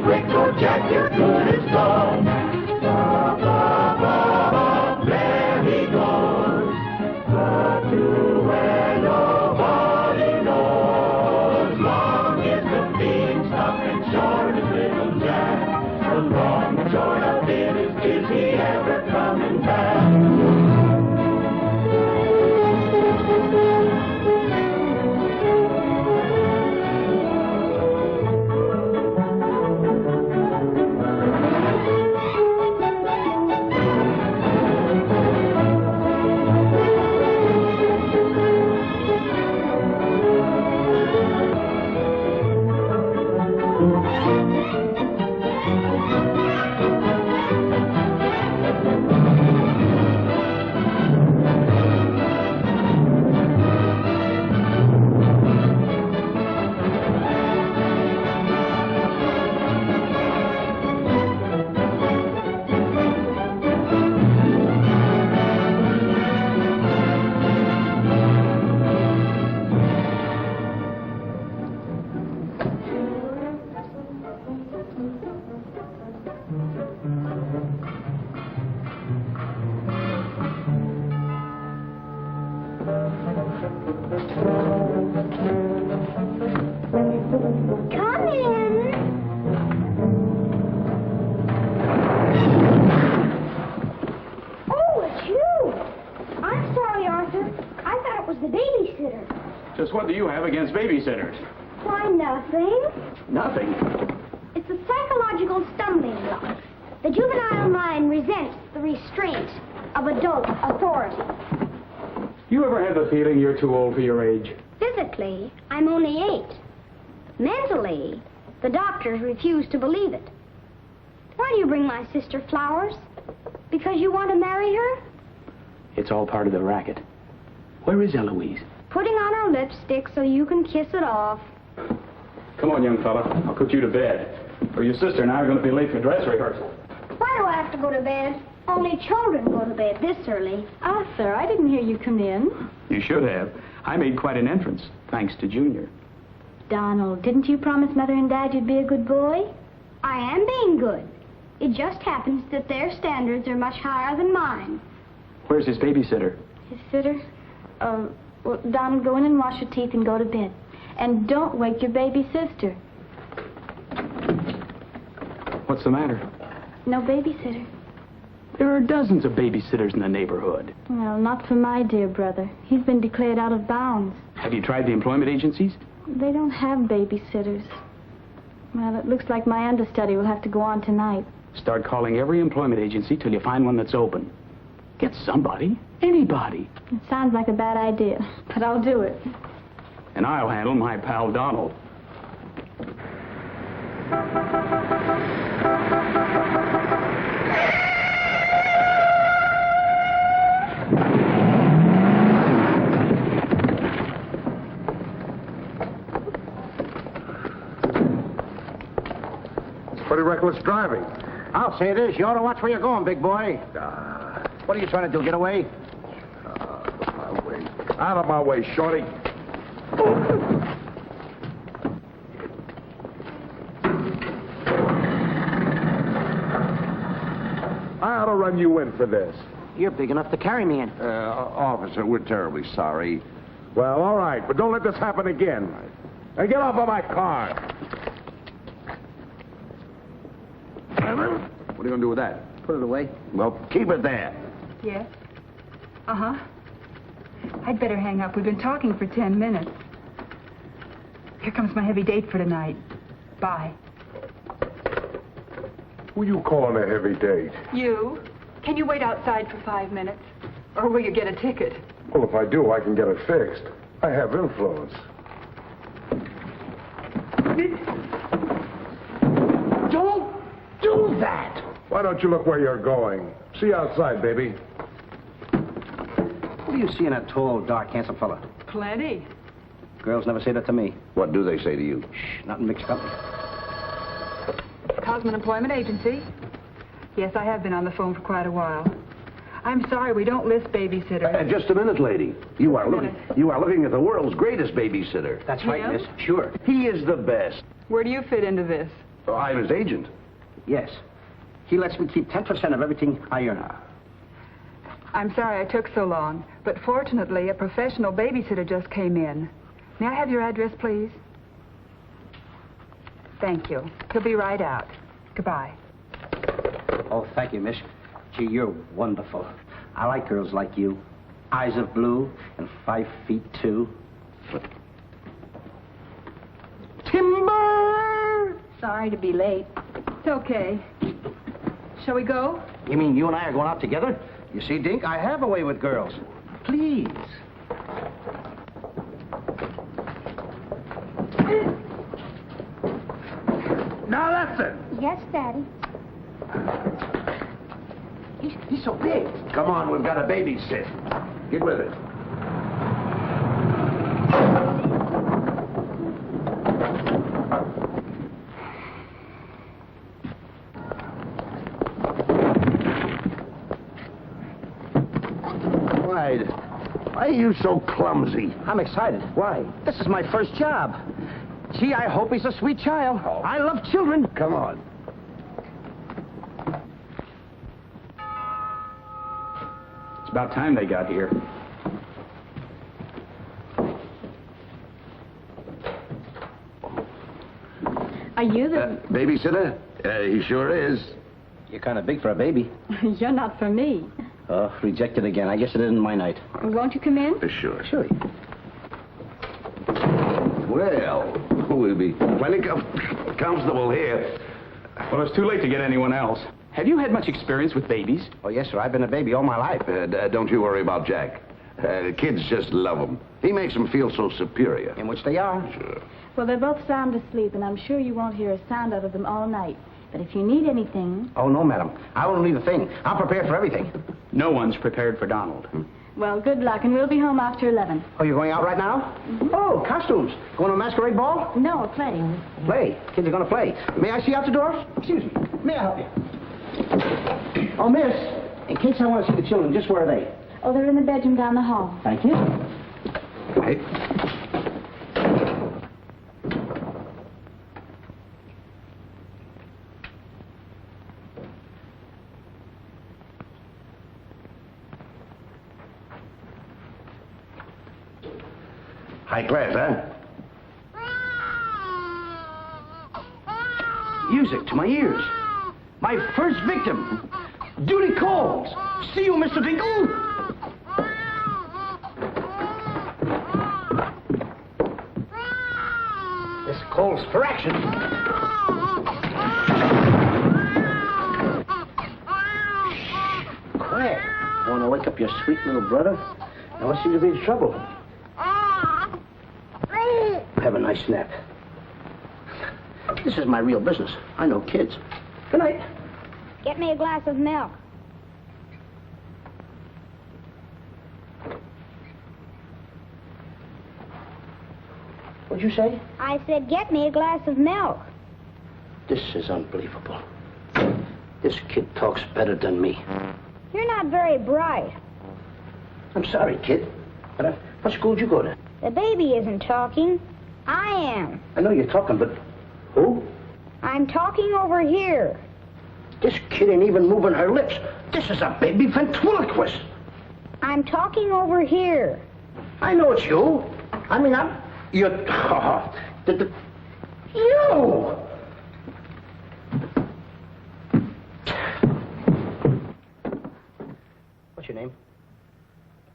quick, or Jack is good as gold. There he goes, to where nobody knows. Long is the beanstalk and short is little Jack. The long and short of it is he ever coming back? What do you have against babysitters? Why, nothing. Nothing? It's a psychological stumbling block. The juvenile mind resents the restraint of adult authority. You ever had the feeling you're too old for your age? Physically, I'm only 8. Mentally, the doctors refuse to believe it. Why do you bring my sister flowers? Because you want to marry her? It's all part of the racket. Where is Eloise? Putting on her lipstick so you can kiss it off. Come on, young fella. I'll put you to bed. Or your sister and I are going to be late for dress rehearsal. Why do I have to go to bed? Only children go to bed this early. Arthur, I didn't hear you come in. You should have. I made quite an entrance, thanks to Junior. Donald, didn't you promise Mother and Dad you'd be a good boy? I am being good. It just happens that their standards are much higher than mine. Where's his babysitter? His sitter? Well, Donald, go in and wash your teeth and go to bed. And don't wake your baby sister. What's the matter? No babysitter. There are dozens of babysitters in the neighborhood. Well, not for my dear brother. He's been declared out of bounds. Have you tried the employment agencies? They don't have babysitters. Well, it looks like my understudy will have to go on tonight. Start calling every employment agency till you find one that's open. Get somebody. Anybody. It sounds like a bad idea, but I'll do it. And I'll handle my pal Donald. It's pretty reckless driving. I'll say it is. You ought to watch where you're going, big boy. What are you trying to do, get away? Out of my way, shorty. I ought to run you in for this. You're big enough to carry me in. Officer, we're terribly sorry. Well, all right, but don't let this happen again. Now get off of my car. What are you going to do with that? Put it away. Well, keep it there. Yes? Uh-huh. I'd better hang up. We've been talking for 10 minutes. Here comes my heavy date for tonight. Bye. Who you calling a heavy date? You? Can you wait outside for 5 minutes? Or will you get a ticket? Well, if I do, I can get it fixed. I have influence. Don't do that! Why don't you look where you're going? See you outside, baby. What do you see in that tall, dark, handsome fella? Plenty. Girls never say that to me. What do they say to you? Shh, not in mixed company. Cosman Employment Agency. Yes, I have been on the phone for quite a while. I'm sorry, we don't list babysitters. Just a minute, lady. You are looking at the world's greatest babysitter. That's right, Yeah? miss. Sure. He is the best. Where do you fit into this? Oh, I'm his agent. Yes. He lets me keep 10% of everything I earn. I'm sorry I took so long, but fortunately, a professional babysitter just came in. May I have your address, please? Thank you. He'll be right out. Goodbye. Oh, thank you, miss. Gee, you're wonderful. I like girls like you. Eyes of blue and 5'2". Timber! Sorry to be late. It's okay. Shall we go? You mean you and I are going out together? You see, Dink, I have a way with girls. Please. Now that's it. Yes, Daddy. He's so big. Come on, we've got a babysit. Get with it. Why are you so clumsy? I'm excited. Why? This is my first job. Gee, I hope he's a sweet child. Oh. I love children. Come on. It's about time they got here. Are you the... Babysitter? He sure is. You're kind of big for a baby. You're not for me. Oh, rejected again. I guess it isn't my night. Won't you come in? Sure. Sure. Well, we'll be plenty comfortable here. Well, it's too late to get anyone else. Have you had much experience with babies? Oh, yes, sir. I've been a baby all my life. Don't you worry about Jack. The kids just love him. He makes them feel so superior. In which they are. Sure. Well, they're both sound asleep, and I'm sure you won't hear a sound out of them all night. But if you need anything... Oh, no, madam. I won't need a thing. I'm prepared for everything. No one's prepared for Donald. Well, good luck, and we'll be home after 11. Oh, you're going out right now? Mm-hmm. Oh, costumes. Going to a masquerade ball? No, playing. Play. Kids are going to play. May I see out the door? Excuse me. May I help you? Oh, miss, in case I want to see the children, just where are they? Oh, they're in the bedroom down the hall. Thank you. Hey. High class, huh? Music to my ears. My first victim. Duty calls. See you, Mr. Dingle. This calls for action. Quiet. I want to wake up your sweet little brother. Now, what seems to be the trouble? Have a nice nap. This is my real business. I know kids. Good night. Get me a glass of milk. What'd you say? I said, get me a glass of milk. This is unbelievable. This kid talks better than me. You're not very bright. I'm sorry, kid. But what school did you go to? The baby isn't talking. I am. I know you're talking, but who? I'm talking over here. This kid ain't even moving her lips. This is a baby ventriloquist. I'm talking over here. I know it's you. I mean, you're... You! What's your name?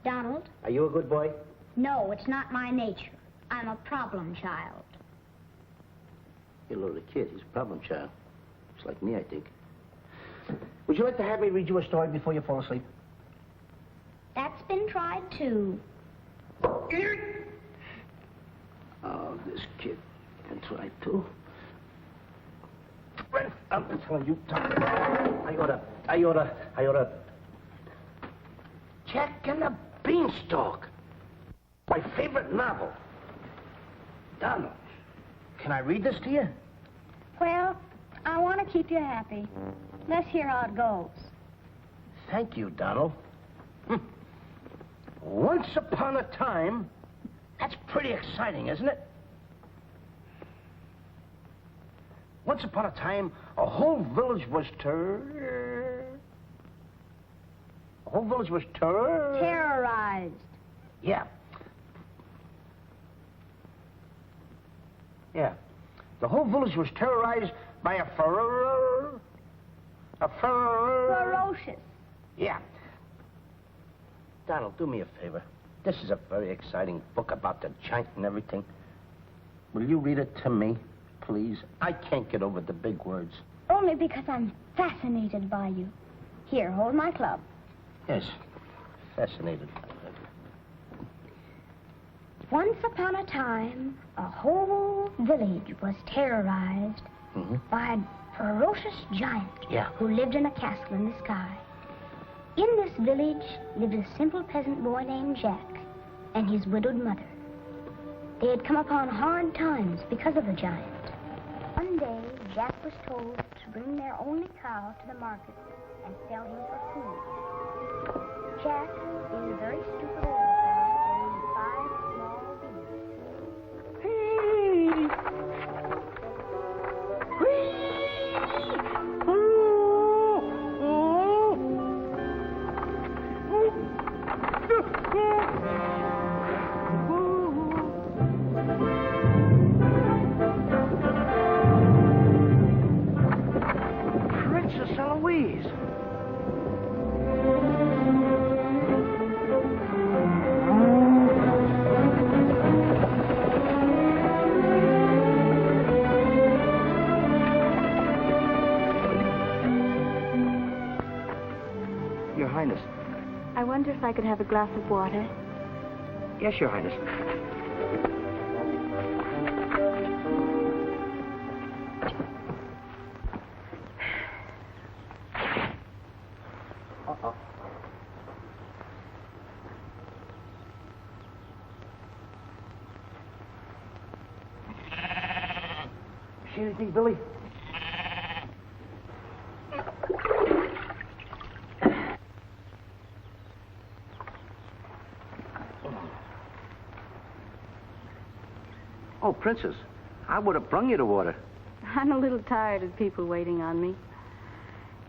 Donald? Are you a good boy? No, it's not my nature. I'm a problem child. You're a little kid. He's a problem child. It's like me, I think. Would you like to have me read you a story before you fall asleep? That's been tried, too. Oh, this kid can try too. I'm telling you, Tom. I oughta. Jack and the Beanstalk. My favorite novel. Donald, can I read this to you? Well, I want to keep you happy. Let's hear how it goes. Thank you, Donald. Once upon a time. That's pretty exciting, isn't it? Once once upon a time, a whole village was Terrorized. Yeah. Yeah. The whole village was terrorized by a Ferocious. Yeah. Donald, do me a favor. This is a very exciting book about the giant and everything. Will you read it to me, please? I can't get over the big words. Only because I'm fascinated by you. Here, hold my club. Yes, fascinated. Once upon a time, a whole village was terrorized by a ferocious giant who lived in a castle in the sky. In this village lived a simple peasant boy named Jack and his widowed mother. They had come upon hard times because of the giant. One day, Jack was told to bring their only cow to the market and sell him for food. Jack, being a very stupid old fellow, owned 5 small Princess Eloise. Your Highness. I wonder if I could have a glass of water. Yes, Your Highness. Uh-oh. See anything, Billy? Oh, Princess, I would have brung you the water. I'm a little tired of people waiting on me.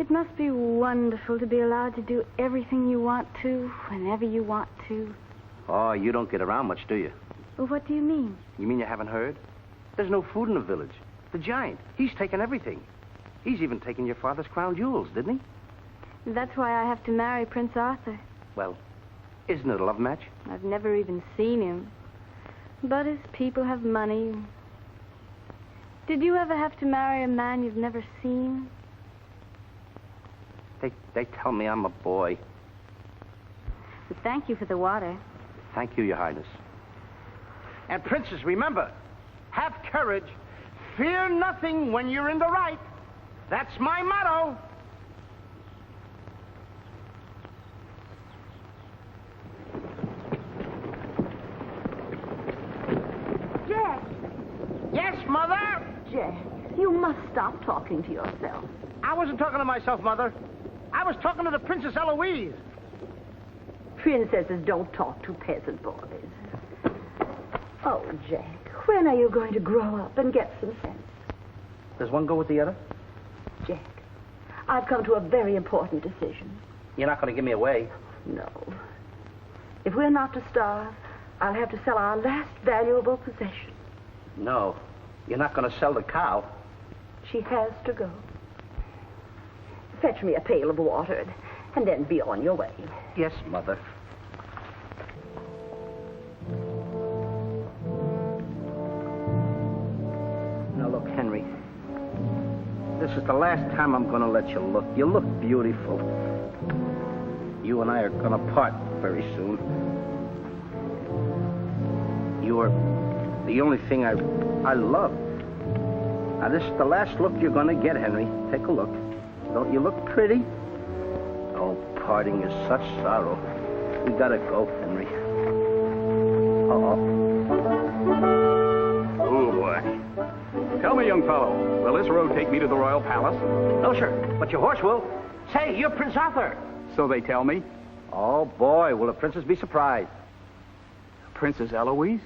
It must be wonderful to be allowed to do everything you want to, whenever you want to. Oh, you don't get around much, do you? Well, what do you mean? You mean you haven't heard? There's no food in the village. The giant, he's taken everything. He's even taken your father's crown jewels, didn't he? That's why I have to marry Prince Arthur. Well, isn't it a love match? I've never even seen him. But his people have money. Did you ever have to marry a man you've never seen? They tell me I'm a boy. But thank you for the water. Thank you, Your Highness. And, Princess, remember, have courage. Fear nothing when you're in the right. That's my motto. Jack! Yes, Mother? Jack, you must stop talking to yourself. I wasn't talking to myself, Mother. I was talking to the Princess Eloise. Princesses don't talk to peasant boys. Oh, Jack, when are you going to grow up and get some sense? Does one go with the other? Jack, I've come to a very important decision. You're not going to give me away. No. If we're not to starve, I'll have to sell our last valuable possession. No, you're not going to sell the cow. She has to go. Fetch me a pail of water, and then be on your way. Yes, Mother. Now, look, Henry. This is the last time I'm going to let you look. You look beautiful. You and I are going to part very soon. You're the only thing I love. Now, this is the last look you're going to get, Henry. Take a look. Don't you look pretty? Oh, parting is such sorrow. We gotta go, Henry. Oh, boy. Tell me, young fellow, will this road take me to the royal palace? No, sir, but your horse will. Say, you're Prince Arthur. So they tell me. Oh, boy, will the princess be surprised. Princess Eloise?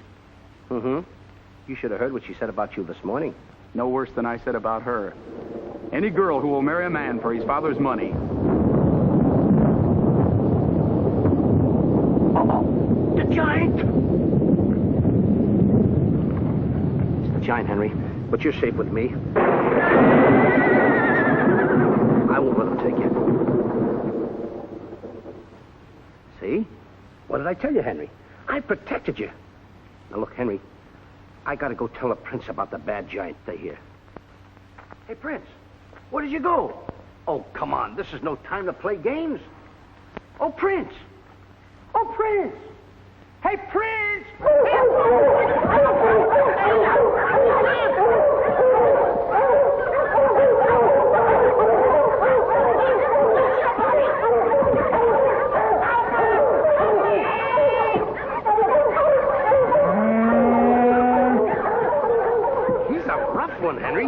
Mm-hmm. You should have heard what she said about you this morning. No worse than I said about her. Any girl who will marry a man for his father's money. Uh-oh. The giant! It's the giant, Henry. But you're safe with me. I won't let him take you. See? What did I tell you, Henry? I protected you. Now, look, Henry, I gotta go tell the prince about the bad giant they hear. Hey, Prince, where did you go? Oh, come on, this is no time to play games. Oh, Prince! Oh, Prince! Hey, Prince! He's a rough one, Henry.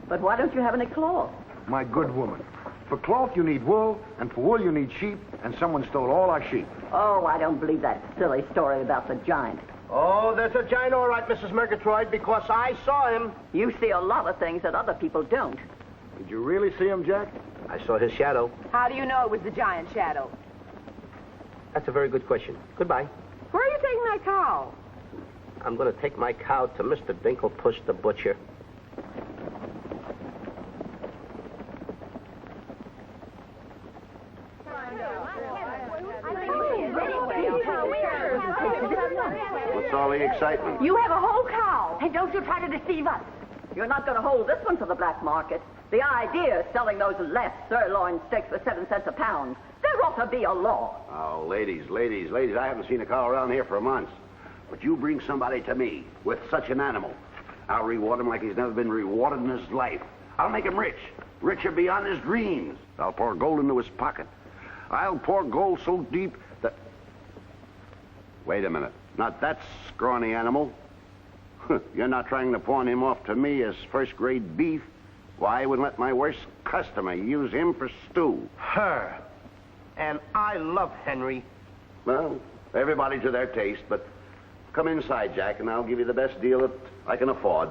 But why don't you have any cloth? My good woman. For cloth, you need wool, and for wool, you need sheep, and someone stole all our sheep. Oh, I don't believe that silly story about the giant. Oh, there's a giant, all right, Mrs. Murgatroyd, because I saw him. You see a lot of things that other people don't. Did you really see him, Jack? I saw his shadow. How do you know it was the giant shadow? That's a very good question. Goodbye. Where are you taking my cow? I'm going to take my cow to Mr. Dinklepuss the butcher. What's all the excitement? You have a whole cow. Hey, don't you try to deceive us. You're not going to hold this one to the black market. The idea is selling those less sirloin steaks for 7 cents a pound. There ought to be a law. Oh, ladies, I haven't seen a cow around here for months. But you bring somebody to me with such an animal, I'll reward him like he's never been rewarded in his life. I'll make him rich, richer beyond his dreams. I'll pour gold into his pocket. I'll pour gold so deep that... Wait a minute. Not that scrawny animal. You're not trying to pawn him off to me as first-grade beef. Why, I wouldn't let my worst customer use him for stew. Her. And I love Henry. Well, everybody to their taste, but come inside, Jack, and I'll give you the best deal that I can afford.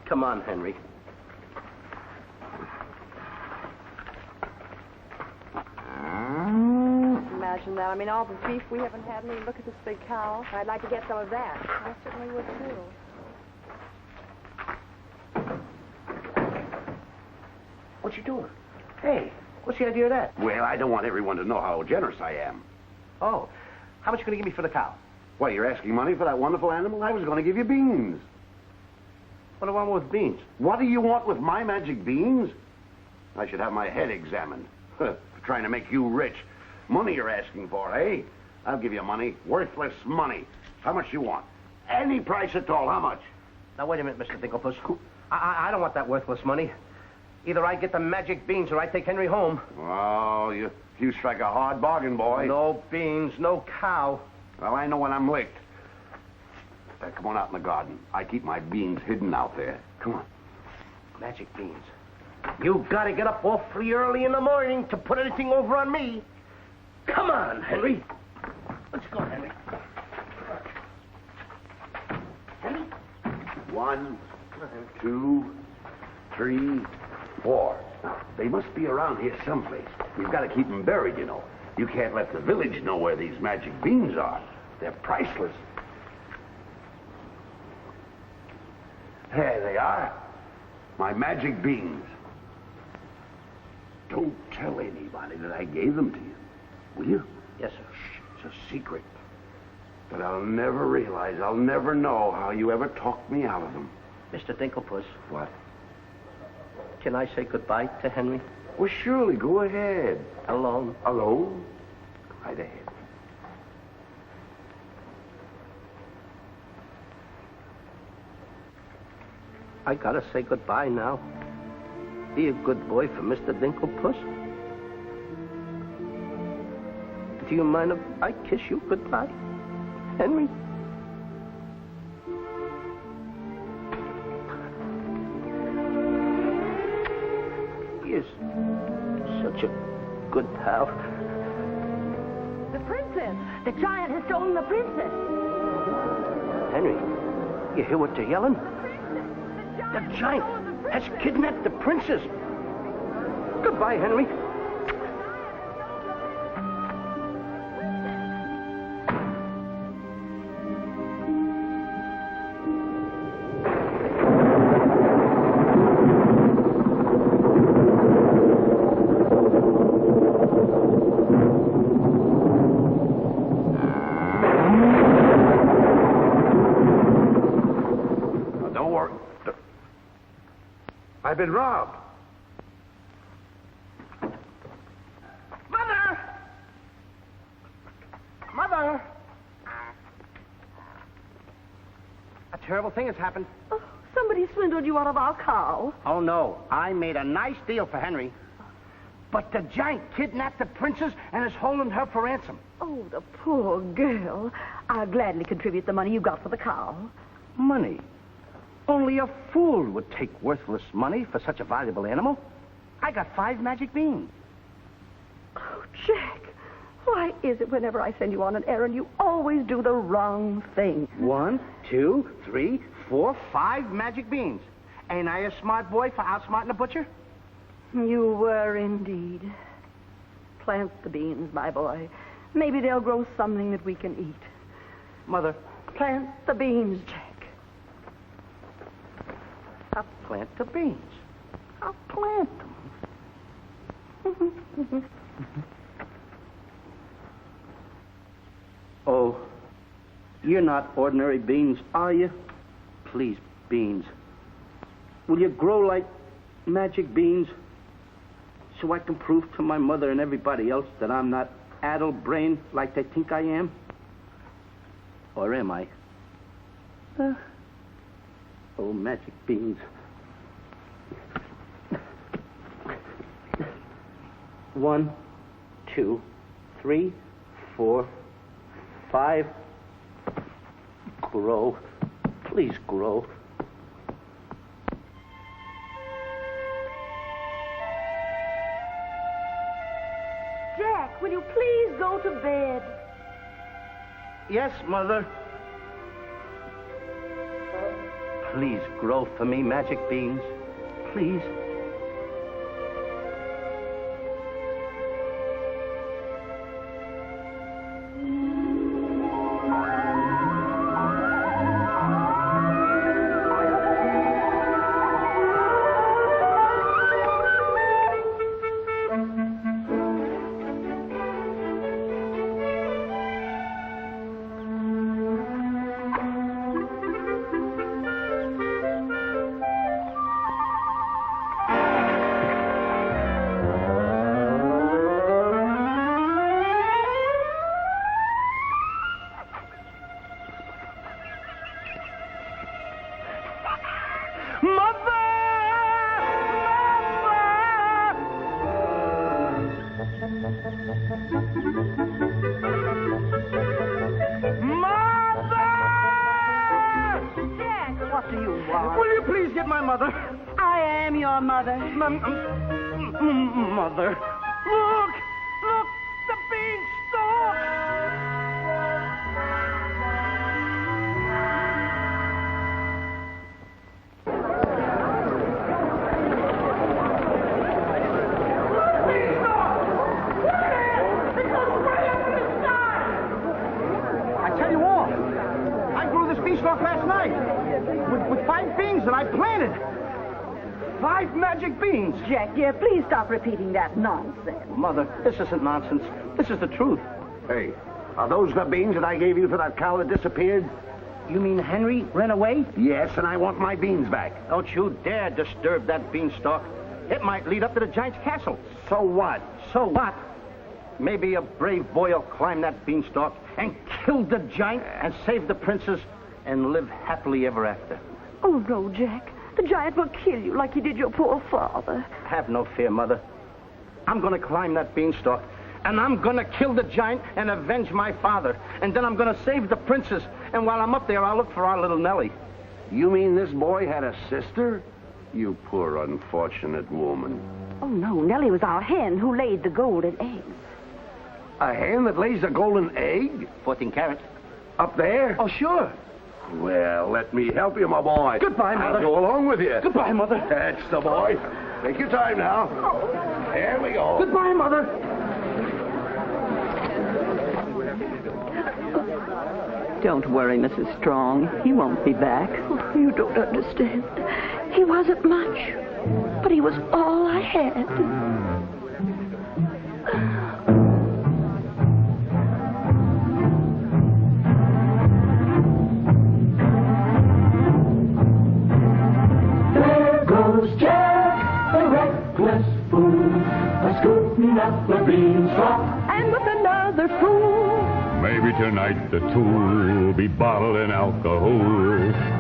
Come on, Henry. Imagine that. I mean, all the beef we haven't had. I mean, look at this big cow. I'd like to get some of that. I certainly would, too. What you doing? Hey, what's the idea of that? Well, I don't want everyone to know how generous I am. Oh, how much you going to give me for the cow? Why, you're asking money for that wonderful animal? I was going to give you beans. What do I want with beans? What do you want with my magic beans? I should have my head examined. For trying to make you rich. Money you're asking for, eh? I'll give you money. Worthless money. How much you want? Any price at all. How much? Now, wait a minute, Mr. Dinklepuss. I don't want that worthless money. Either I get the magic beans or I take Henry home. Oh, you strike a hard bargain, boy. No beans, no cow. Well, I know when I'm licked. Come on out in the garden. I keep my beans hidden out there. Come on. Magic beans. You gotta get up awfully early in the morning to put anything over on me. Come on, Henry. Let's go, Henry. Henry? 1, 2, 3, 4. Now, they must be around here someplace. We've got to keep them buried, you know. You can't let the village know where these magic beans are. They're priceless. There they are. My magic beans. Don't tell anybody that I gave them to you. Will you? Yes, sir. Shh, it's a secret. But I'll never realize, I'll never know how you ever talked me out of them. Mr. Dinklepuss, What? can I say goodbye to Henry? Well, surely, go ahead. Alone? Alone? Right ahead. I gotta say goodbye now. Be a good boy for Mr. Dinklepuss. Do you mind if I kiss you goodbye, Henry? He is such a good pal. The giant has stolen the princess. Henry, you hear what they're yelling? The giant has kidnapped the princess. Goodbye, Henry. I've been robbed. Mother! Mother! A terrible thing has happened. Oh, somebody swindled you out of our cow. Oh, no. I made a nice deal for Henry. But the giant kidnapped the princess and is holding her for ransom. Oh, the poor girl. I'll gladly contribute the money you got for the cow. Money? Only a fool would take worthless money for such a valuable animal. I got 5 magic beans. Oh, Jack, why is it whenever I send you on an errand, you always do the wrong thing? 1, 2, 3, 4, 5 magic beans. Ain't I a smart boy for outsmarting a butcher? You were indeed. Plant the beans, my boy. Maybe they'll grow something that we can eat. Mother, Plant the beans, Jack. I'll plant the beans. I'll plant them. Oh, you're not ordinary beans, are you? Please, beans. Will you grow like magic beans so I can prove to my mother and everybody else that I'm not addle-brained like they think I am? Or am I? Oh, magic beans. 1, 2, 3, 4, 5. Grow. Please grow. Jack, will you please go to bed? Yes, Mother. Please grow for me, magic beans. Please. I am your mother. Mother. Look! Look! The beanstalk! I tell you all, I grew this beanstalk last night with 5 beans that I planted. 5 magic beans. Jack, dear, please stop repeating that nonsense. Mother, this isn't nonsense. This is the truth. Hey, are those the beans that I gave you for that cow that disappeared? You mean Henry ran away? Yes, and I want my beans back. Don't you dare disturb that beanstalk. It might lead up to the giant's castle. So what? So what? Maybe a brave boy will climb that beanstalk and kill the giant and save the princess and live happily ever after. Oh, no, Jack. The giant will kill you like he did your poor father. Have no fear, Mother. I'm going to climb that beanstalk, and I'm going to kill the giant and avenge my father. And then I'm going to save the princess. And while I'm up there, I'll look for our little Nellie. You mean this boy had a sister? You poor unfortunate woman. Oh, no. Nellie was our hen who laid the golden eggs. A hen that lays a golden egg? 14 carats. Up there? Oh, sure. Well, let me help you, my boy. Goodbye, Mother. I'll go along with you. Goodbye, Mother. That's the boy. Take your time now. There we go. Goodbye, Mother. Don't worry, Mrs. Strong. He won't be back. Oh, you don't understand. He wasn't much, but he was all I had. There goes Jack, the reckless fool, a-scooting up the beanstalk, And with another fool. Maybe tonight the two will be bottling alcohol.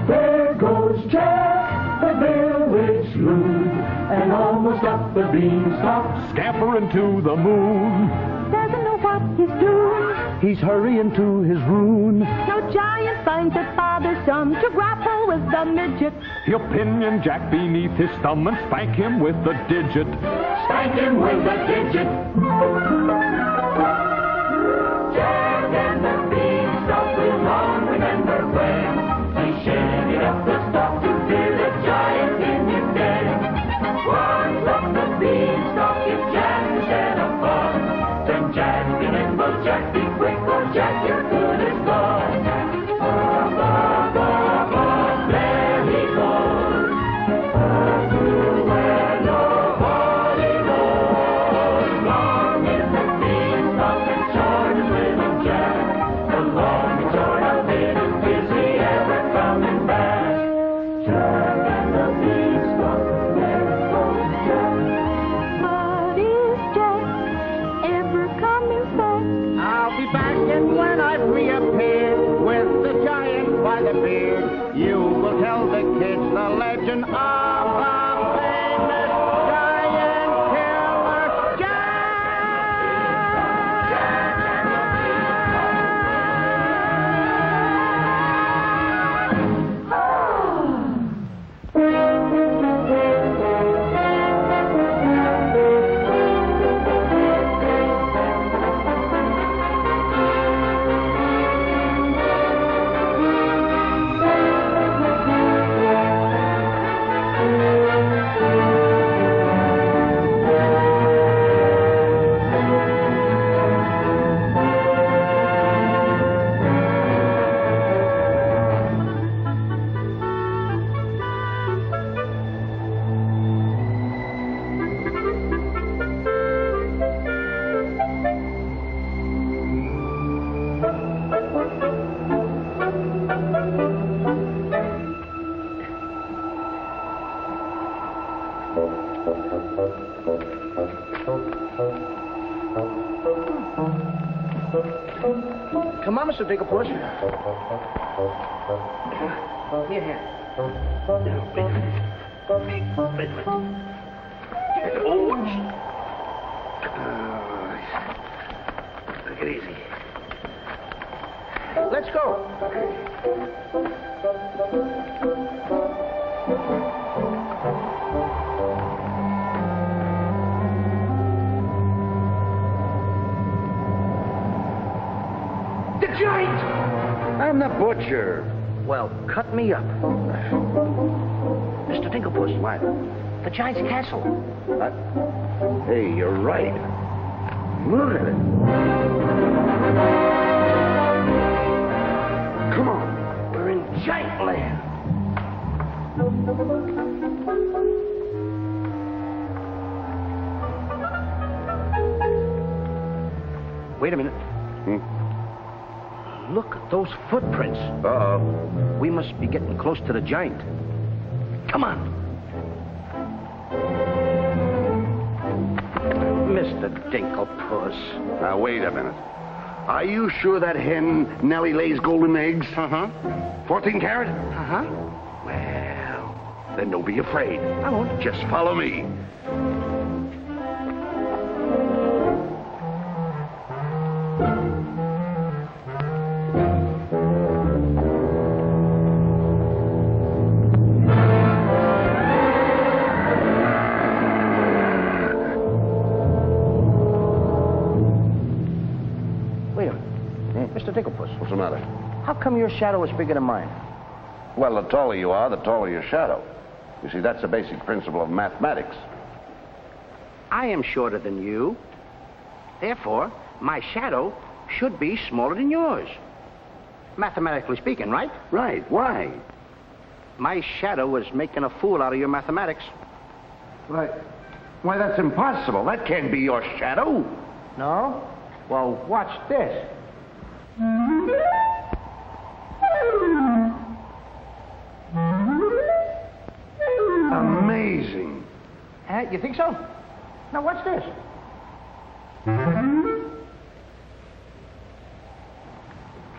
there goes Jack, the village loon, and almost up the beanstalk. Scampering to the moon. Doesn't know what he's doing. He's hurrying to his ruin. No giant finds it bothersome to grapple with the midget. He'll pinion Jack beneath his thumb and spank him with the digit. Spank him with a digit. Jack and the beanstalk will long remember when he shaded up the stalk to fear the giant in his den. Once up the beanstalk, if Jack instead of fun, then Jack be nimble, Jack be quick, or Jack your good is gone. Up, up, up, up, there he goes. Up to where nobody knows. Long is the beanstalk and short is little Jack. The long and short of it is he ever coming back? Jack and the beanstalk, there goes Jack. But is Jack ever coming back? I'll be back, and when I've reappeared with the giant by the beard, you will tell the kids the legend of the famous giant killer Come on, Mr. Dinkelpuss. Here. Take it easy. Let's go. The giant! I'm the butcher. Well, cut me up. Mr. Dinkelpuss. What? The giant's castle. What? Hey, you're right. Look at it. Come on. We're in giant land. Wait a minute. Look at those footprints. Uh-oh. We must be getting close to the giant. Come on. Mr. Dinkelpuss. Now, wait a minute. Are you sure that hen Nellie lays golden eggs? Uh-huh. 14 carat? Uh-huh. Well, then don't be afraid. I won't. Just follow me. What's the matter? How come your shadow is bigger than mine? Well, the taller you are, the taller your shadow. You see, that's a basic principle of mathematics. I am shorter than you. Therefore, my shadow should be smaller than yours. Mathematically speaking, right? Right. Why? My shadow is making a fool out of your mathematics. Why, that's impossible. That can't be your shadow. No? Well, watch this. Amazing. You think so? Now, watch this.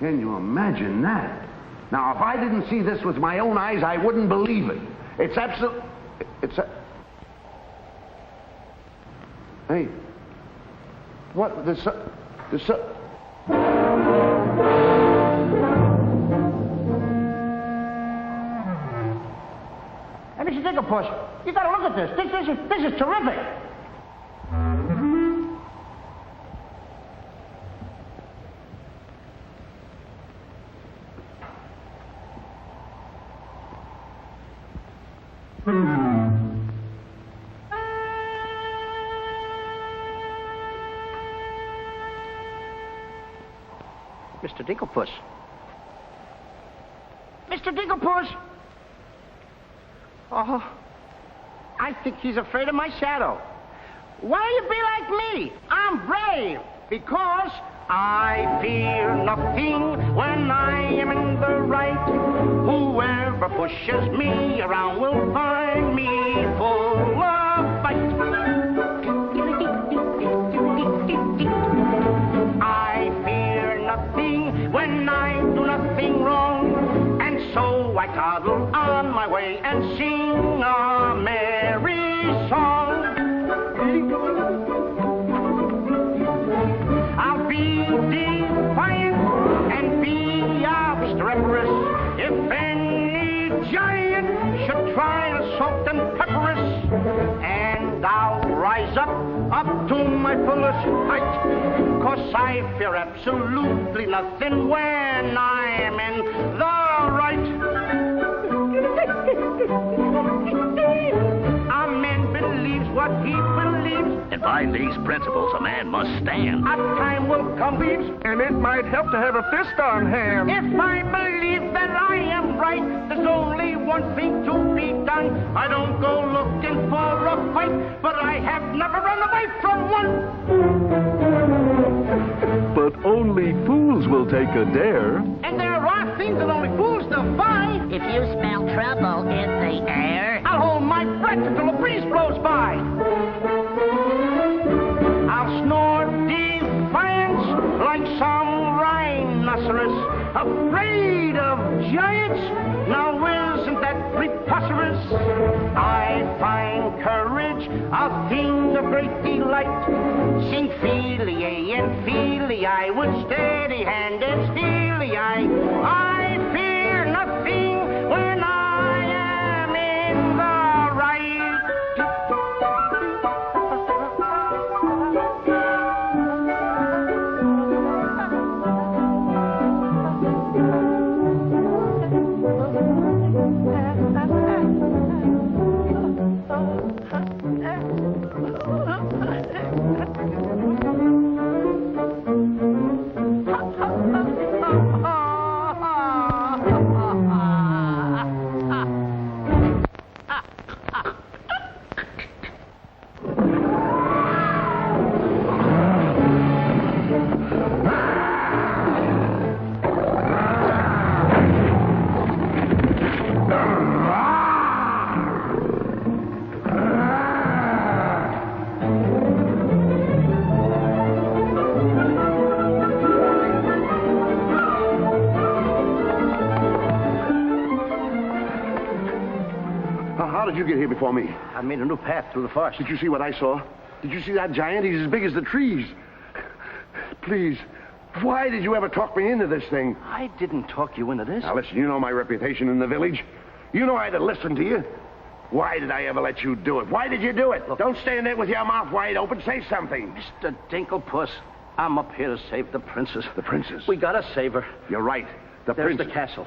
Can you imagine that? Now, if I didn't see this with my own eyes, I wouldn't believe it. It's absolute... Hey. What? Let me take a push. You gotta look at this. This is terrific. Mr. Dinklepuss. Mr. Dinklepuss! Oh, I think he's afraid of my shadow. Why do you be like me? I'm brave because I fear nothing when I am in the right. Whoever pushes me around will find me full of fight. I fear nothing when I do nothing wrong, and so I toddle on my way and sing a merry song. I'll be defiant and be obstreperous if any giant should try to salt and pepper us, and I'll rise up to my fullest height, 'cause I fear absolutely nothing when I'm in the right. A man believes what he believes, and by these principles a man must stand. A time will come, Beeves, and it might help to have a fist on hand. If I believe that I am right, there's only one thing to be done. I don't go looking for a fight, but I have never run away from one. But only fools will take a dare. And there are things that only fools defy. If you smell trouble in the air, I'll hold my breath until a breeze blows by. I'll snort defiance like some rhinoceros, afraid of giants. Now isn't that preposterous? I find courage a thing of great delight. Sing Feely and Feely, I would steady hand and steely I fear nothing when I am in the right. How did you get here before me? I made a new path through the forest. Did you see what I saw? Did you see that giant? He's as big as the trees. Please, why did you ever talk me into this thing? I didn't talk you into this. Now, listen, you know my reputation in the village. You know I'd have listened to you. Why did I ever let you do it? Why did you do it? Look, don't stand there with your mouth wide open. Say something. Mr. Dinklepuss, I'm up here to save the princess. The princess? We gotta save her. You're right. There's princess. the castle.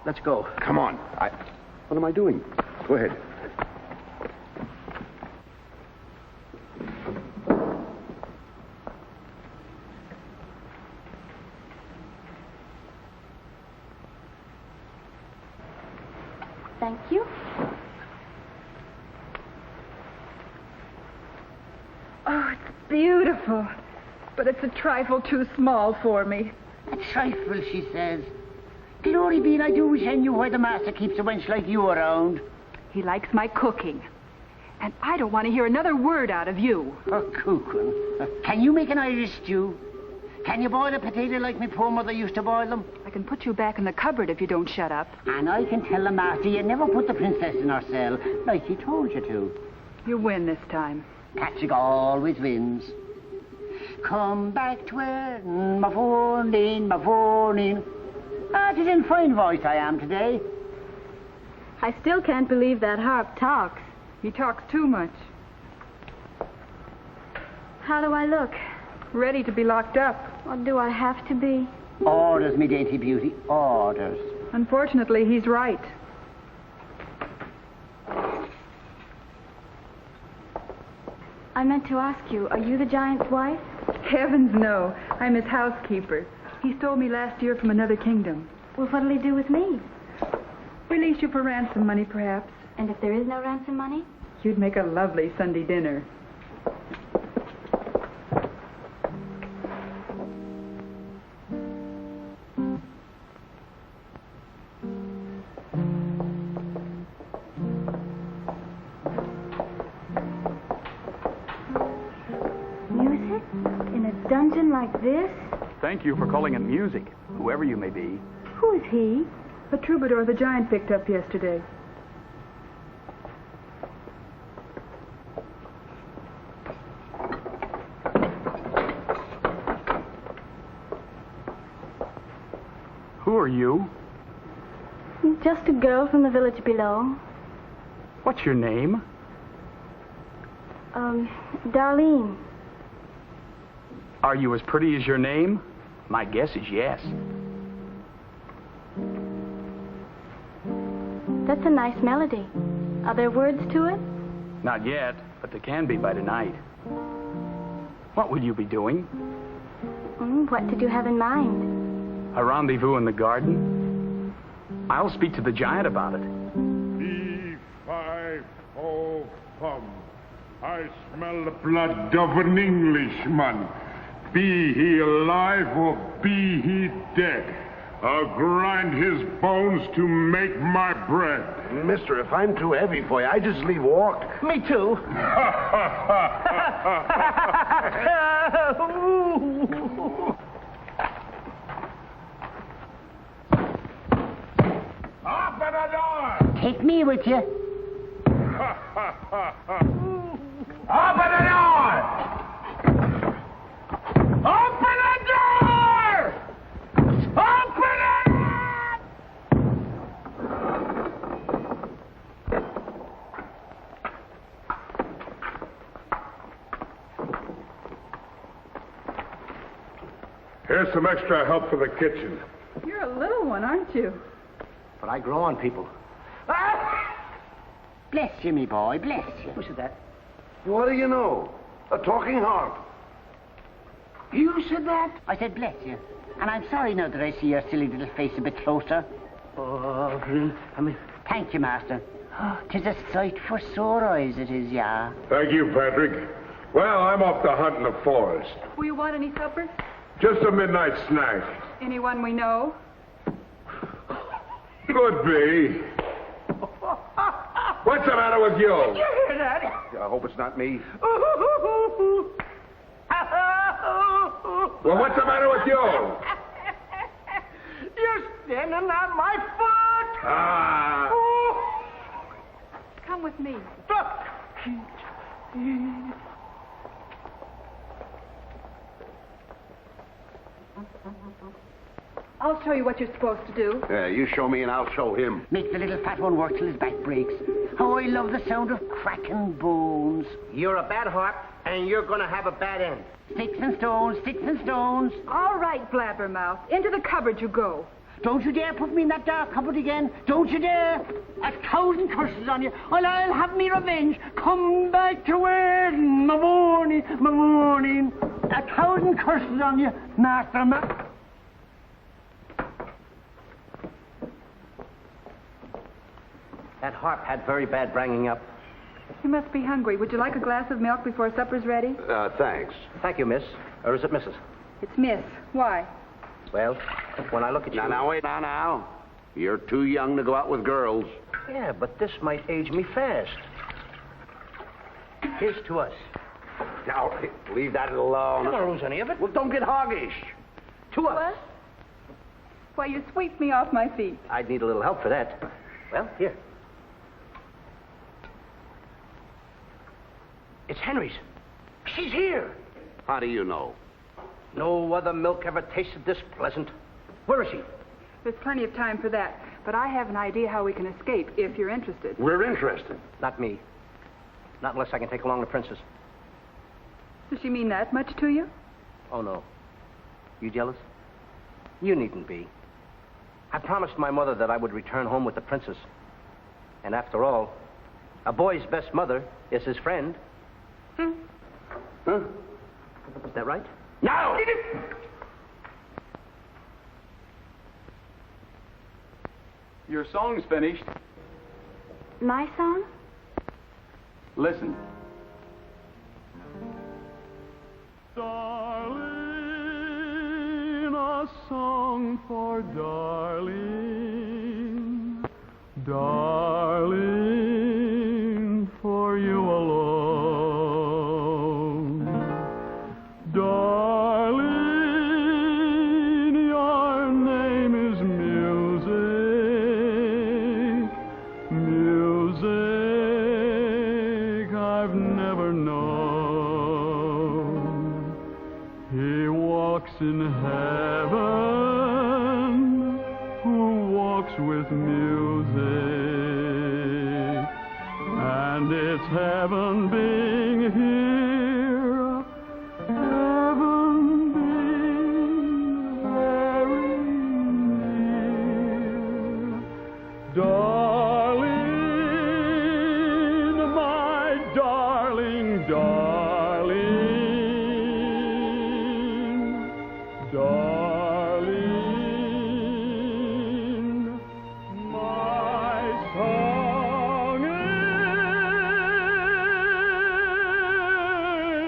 Let's go. Come on. What am I doing? Go ahead. Thank you. Oh, it's beautiful. But it's a trifle too small for me. A trifle, she says. Glory be, and I do wish I knew why the master keeps a wench like you around. He likes my cooking. And I don't want to hear another word out of you. Oh, cooking. Can you make an Irish stew? Can you boil a potato like my poor mother used to boil them? I can put you back in the cupboard if you don't shut up. And I can tell the master you never put the princess in her cell, like he told you to. You win this time. Patrick always wins. Come back to where my phone in. Ah, it is in fine voice I am today. I still can't believe that harp talks. He talks too much. How do I look? Ready to be locked up. Or do I have to be? Orders, me dainty beauty, orders. Unfortunately, he's right. I meant to ask you, are you the giant's wife? Heavens, no. I'm his housekeeper. He stole me last year from another kingdom. Well, what'll he do with me? Release you for ransom money, perhaps. And if there is no ransom money? You'd make a lovely Sunday dinner. Music? In a dungeon like this? Thank you for calling it music, whoever you may be. Who is he? A troubadour the giant picked up yesterday. Who are you? Just a girl from the village below. What's your name? Darlene. Are you as pretty as your name? My guess is yes. That's a nice melody. Are there words to it? Not yet, but there can be by tonight. What will you be doing? What did you have in mind? A rendezvous in the garden? I'll speak to the giant about it. B5O Fum. I smell the blood of an Englishman. Be he alive or be he dead. I'll grind his bones to make my bread. Mister, if I'm too heavy for you, I just leave walk. Me too. Open the door! Take me with you. Open the door! Open the door! Open it! Here's some extra help for the kitchen. You're a little one, aren't you? But I grow on people. Bless you, me boy, bless you. Who said that? What do you know? A talking harp. You said that? I said bless you. And I'm sorry now that I see your silly little face a bit closer. Oh, really? I mean... Thank you, master. 'Tis a sight for sore eyes, it is, yeah. Thank you, Patrick. Well, I'm off to hunt in the forest. Will you want any supper? Just a midnight snack. Anyone we know? Could be. What's the matter with you? Did you hear that? I hope it's not me. Well, what's the matter with you? You're standing on my foot! Ah. Come with me. I'll show you what you're supposed to do. Yeah, you show me and I'll show him. Make the little fat one work till his back breaks. How I love the sound of cracking bones. You're a bad harp, And you're going to have a bad end. Sticks and stones, sticks and stones. All right, Blabbermouth. Into the cupboard you go. Don't you dare put me in that dark cupboard again. Don't you dare. 1,000 curses on you. Well, I'll have me revenge. Come back to where my morning, my morning. 1,000 curses on you, Master That harp had very bad banging up. You must be hungry. Would you like a glass of milk before supper's ready? Thanks. Thank you, miss. Or is it Mrs.? It's Miss. Why? Well, when I look at you... Now, wait, now. You're too young to go out with girls. Yeah, but this might age me fast. Here's to us. Now, leave that alone. I don't lose any of it. Well, don't get hoggish. To us. What? Why, you sweep me off my feet. I'd need a little help for that. Well, here. It's Henry's. She's here. How do you know? No other milk ever tasted this pleasant. Where is she? There's plenty of time for that. But I have an idea how we can escape, if you're interested. We're interested. Not me. Not unless I can take along the princess. Does she mean that much to you? Oh, no. You jealous? You needn't be. I promised my mother that I would return home with the princess. And after all, a boy's best mother is his friend. Huh? Is that right? Now! Your song's finished. My song? Listen. Darling, a song for darling, darling, for you alone. Darling, your name is music, music I've never known. He walks in heaven, who walks with music, and it's heaven being here, heaven being very near. Darling, my darling, darling, darling, my song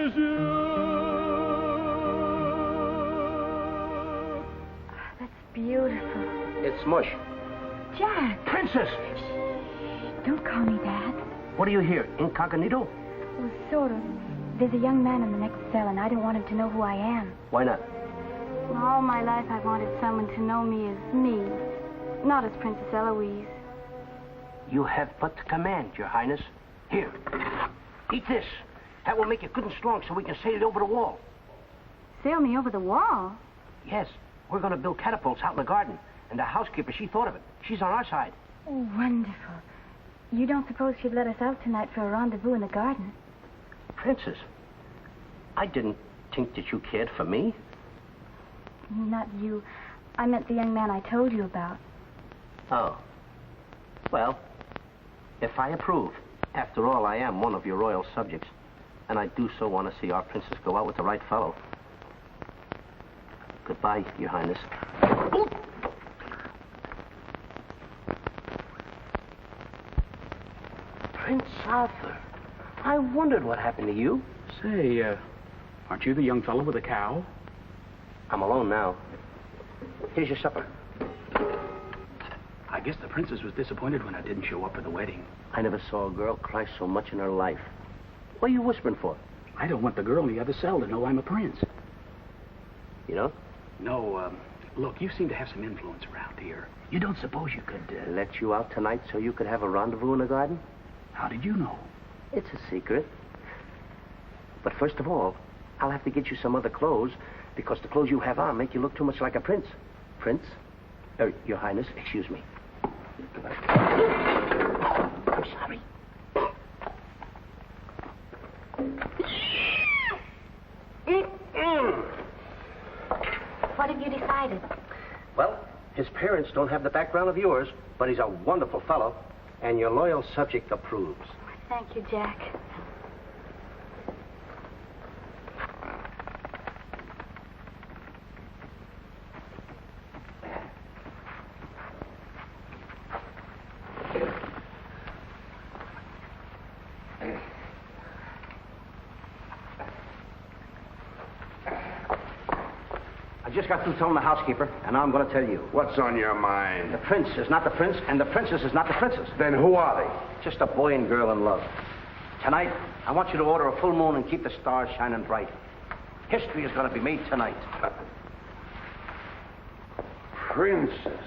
is you. That's beautiful. It's mush. Jack, Princess! don't call me that. What do you hear? Incognito? Well, sort of. There's a young man in the next cell, and I don't want him to know who I am. Why not? All my life I've wanted someone to know me as me, not as Princess Eloise. You have but to command, Your Highness. Here, eat this. That will make you good and strong so we can sail you over the wall. Sail me over the wall? Yes, we're going to build catapults out in the garden. And the housekeeper, she thought of it. She's on our side. Oh, wonderful. You don't suppose she'd let us out tonight for a rendezvous in the garden? Princess, I didn't think that you cared for me. Not you. I meant the young man I told you about. Oh. Well, if I approve, after all, I am one of your royal subjects. And I do so want to see our princess go out with the right fellow. Goodbye, Your Highness. Prince Arthur, I wondered what happened to you. Say, aren't you the young fellow with the cow? I'm alone now. Here's your supper. I guess the princess was disappointed when I didn't show up for the wedding. I never saw a girl cry so much in her life. What are you whispering for? I don't want the girl in the other cell to know I'm a prince. You know? No, look, you seem to have some influence around here. You don't suppose you could, Let you out tonight so you could have a rendezvous in the garden? How did you know? It's a secret. But first of all, I'll have to get you some other clothes, because the clothes you have on make you look too much like a prince. Prince? Your Highness, excuse me. I'm sorry. what have you decided? Well, his parents don't have the background of yours, but he's a wonderful fellow, and your loyal subject approves. Thank you, Jack. I just got through telling the housekeeper, and now I'm going to tell you. What's on your mind? The prince is not the prince, and the princess is not the princess. Then who are they? Just a boy and girl in love. Tonight, I want you to order a full moon and keep the stars shining bright. History is going to be made tonight. Princess.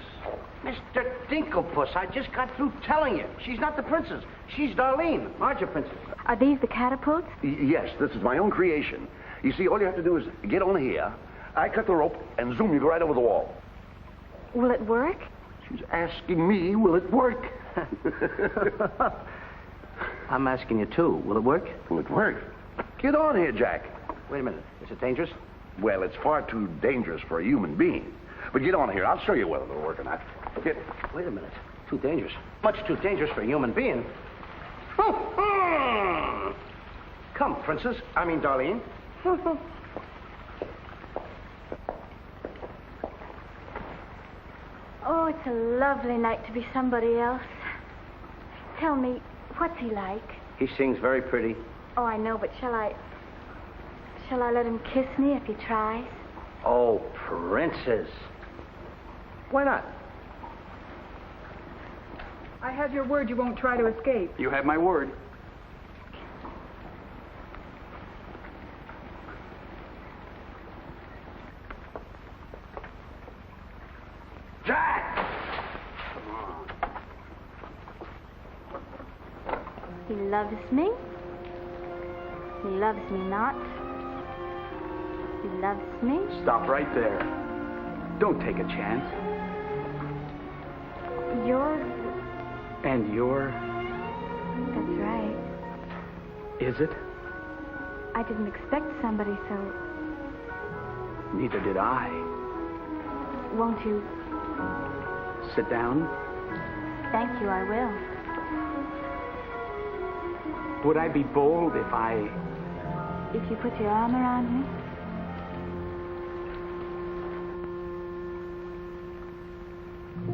Mr. Dinklepuss, I just got through telling you. She's not the princess. She's Darlene, aren't you, princess? Are these the catapults? Yes, this is my own creation. You see, all you have to do is get on here. I cut the rope and zoom you right over the wall. Will it work? She's asking me, will it work? I'm asking you, too. Will it work? Will it work? Get on here, Jack. Wait a minute. Is it dangerous? Well, it's far too dangerous for a human being. But get on here. I'll show you whether it'll work or not. Get. Wait a minute. Too dangerous. Much too dangerous for a human being. Come, princess. I mean, Darlene. Oh, it's a lovely night to be somebody else. Tell me, what's he like? He sings very pretty. Oh, I know, but shall I let him kiss me if he tries? Oh, princess. Why not? I have your word you won't try to escape. You have my word. Jack! He loves me. He loves me not. He loves me. Stop right there. Don't take a chance. You're... And you're... That's right. Is it? I didn't expect somebody so... Neither did I. Won't you... Sit down. Thank you, I will. Would I be bold if I... If you put your arm around me?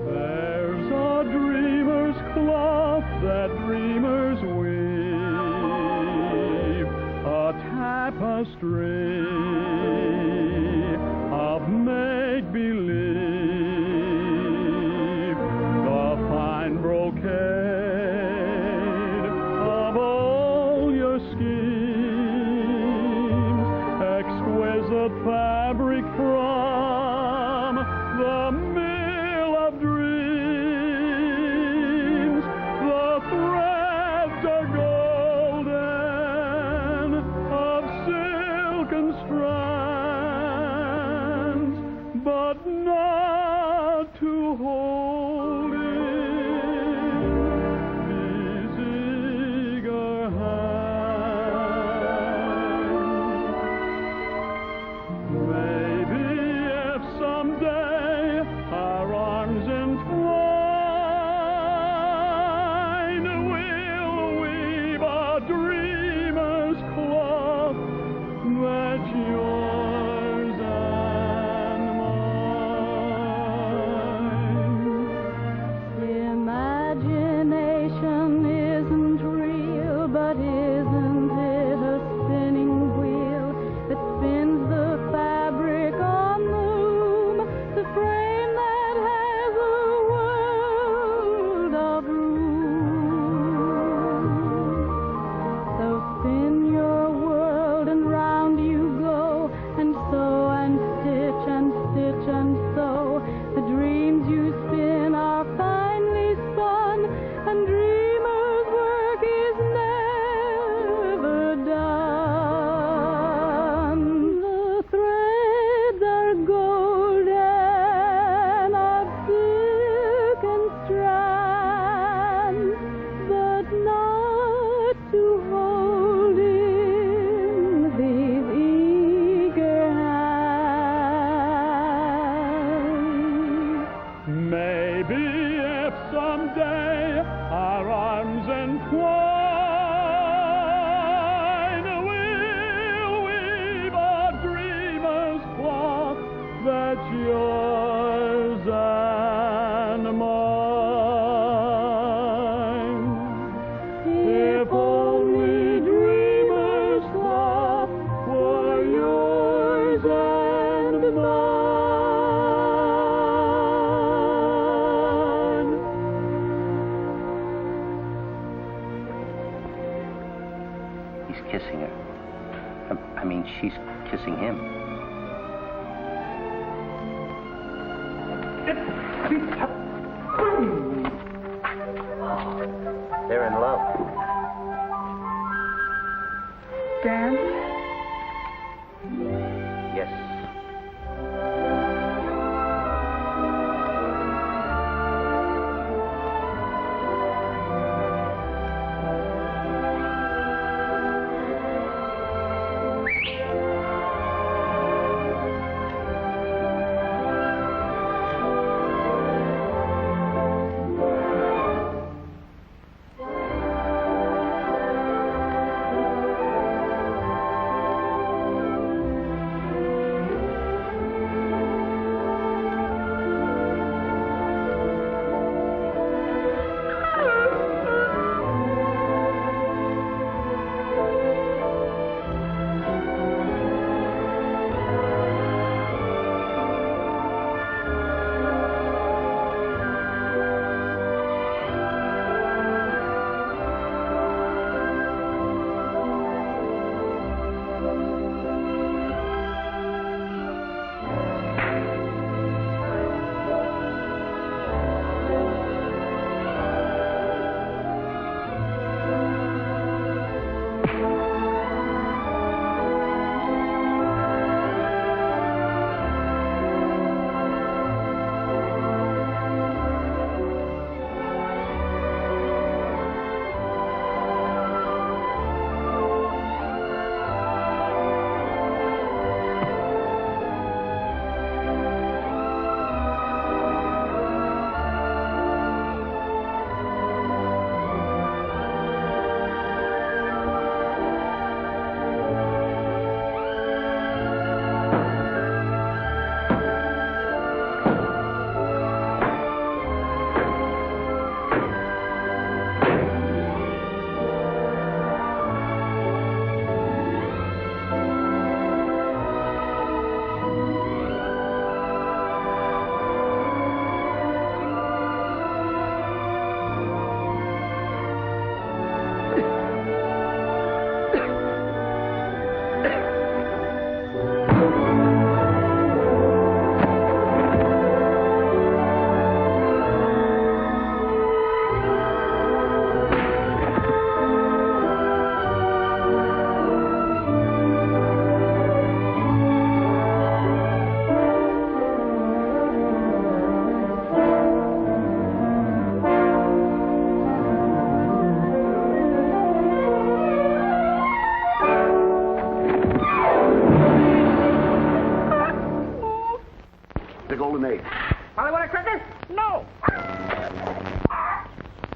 There's a dreamer's cloth that dreamers weave, a tapestry of make-believe, the fine brocade of all your schemes, exquisite fabric from the mill of dreams. The threads are golden, of silken strands, but not to hold in these eager hands. Maybe if someday our arms entwine, we'll weave a dreamer's cloth that's yours and mine. maybe if someday our arms entwine, we'll weave a dreamer's cloth that's yours and mine. If only dreamer's cloth were yours and mine. He's kissing her. I mean, she's kissing him. They're in love. Dan? Yes.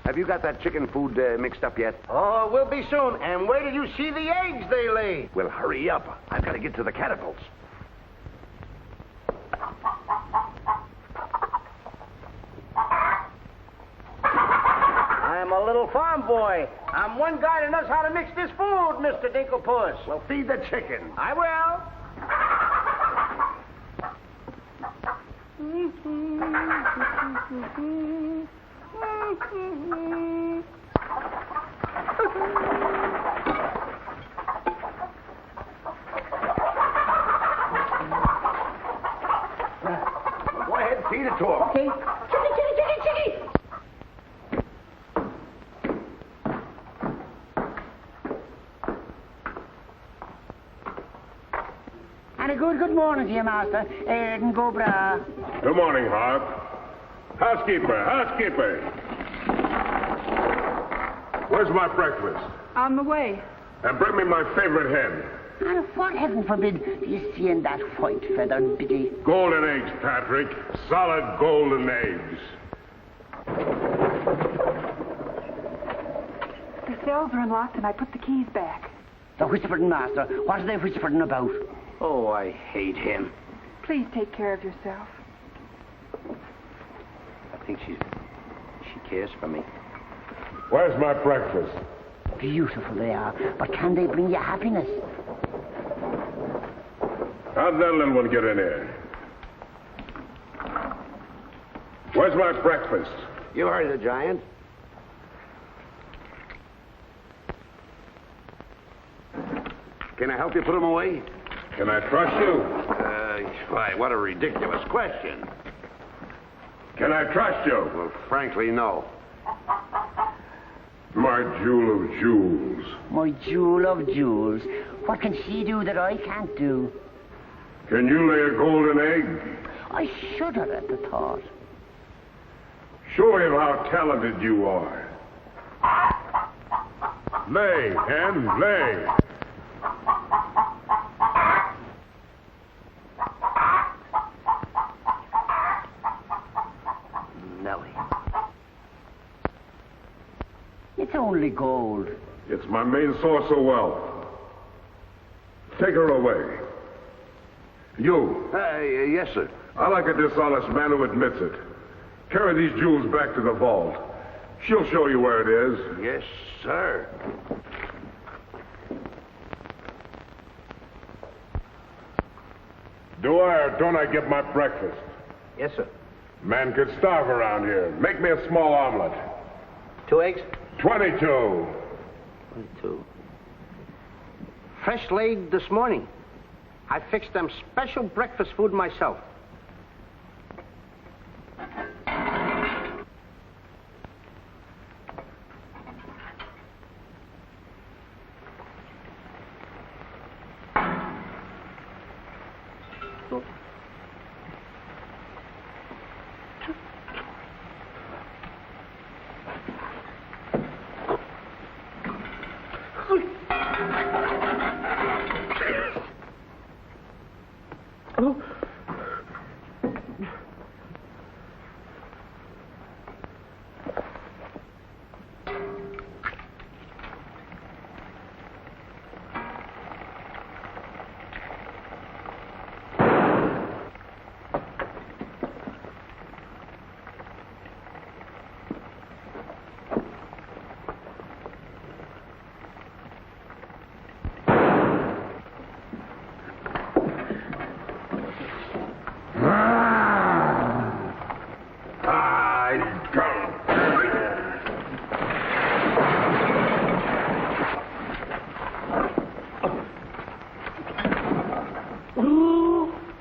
Have you got that chicken food mixed up yet? Oh, we'll be soon. And where did you see the eggs they lay? Well, hurry up. I've got to get to the catapults. I'm a little farm boy. I'm one guy that knows how to mix this food, Mr. Dinklepuss. Well, feed the chicken. I will. Go ahead and feed it to him. Okay. Chickie. And a good morning to you, Master. And go bra. Good morning, Hawk. Housekeeper. Where's my breakfast? On the way. And bring me my favorite hen. And what, heaven forbid, do you see in that white feathered biddy? Golden eggs, Patrick. Solid golden eggs. The cells are unlocked and I put the keys back. The whispering master. What are they whispering about? Oh, I hate him. Please take care of yourself. I think she cares for me. Where's my breakfast? Beautiful they are, but can they bring you happiness? How'd that little one get in here? Where's my breakfast? You heard the giant. Can I help you put him away? Can I trust you? Why, what a ridiculous question. Can I trust you? Well, frankly, no. My jewel of jewels. My jewel of jewels. What can she do that I can't do? Can you lay a golden egg? I shudder at the thought. Show him how talented you are. Lay, hen, lay. Nellie. It's only gold. It's my main source of wealth. Take her away. You. Yes, sir. I like a dishonest man who admits it. Carry these jewels back to the vault. She'll show you where it is. Yes, sir. Do I or don't I get my breakfast? Yes, sir. Man could starve around here. Make me a small omelet. 2 eggs? 22. 22. Fresh laid this morning. I fixed them special breakfast food myself.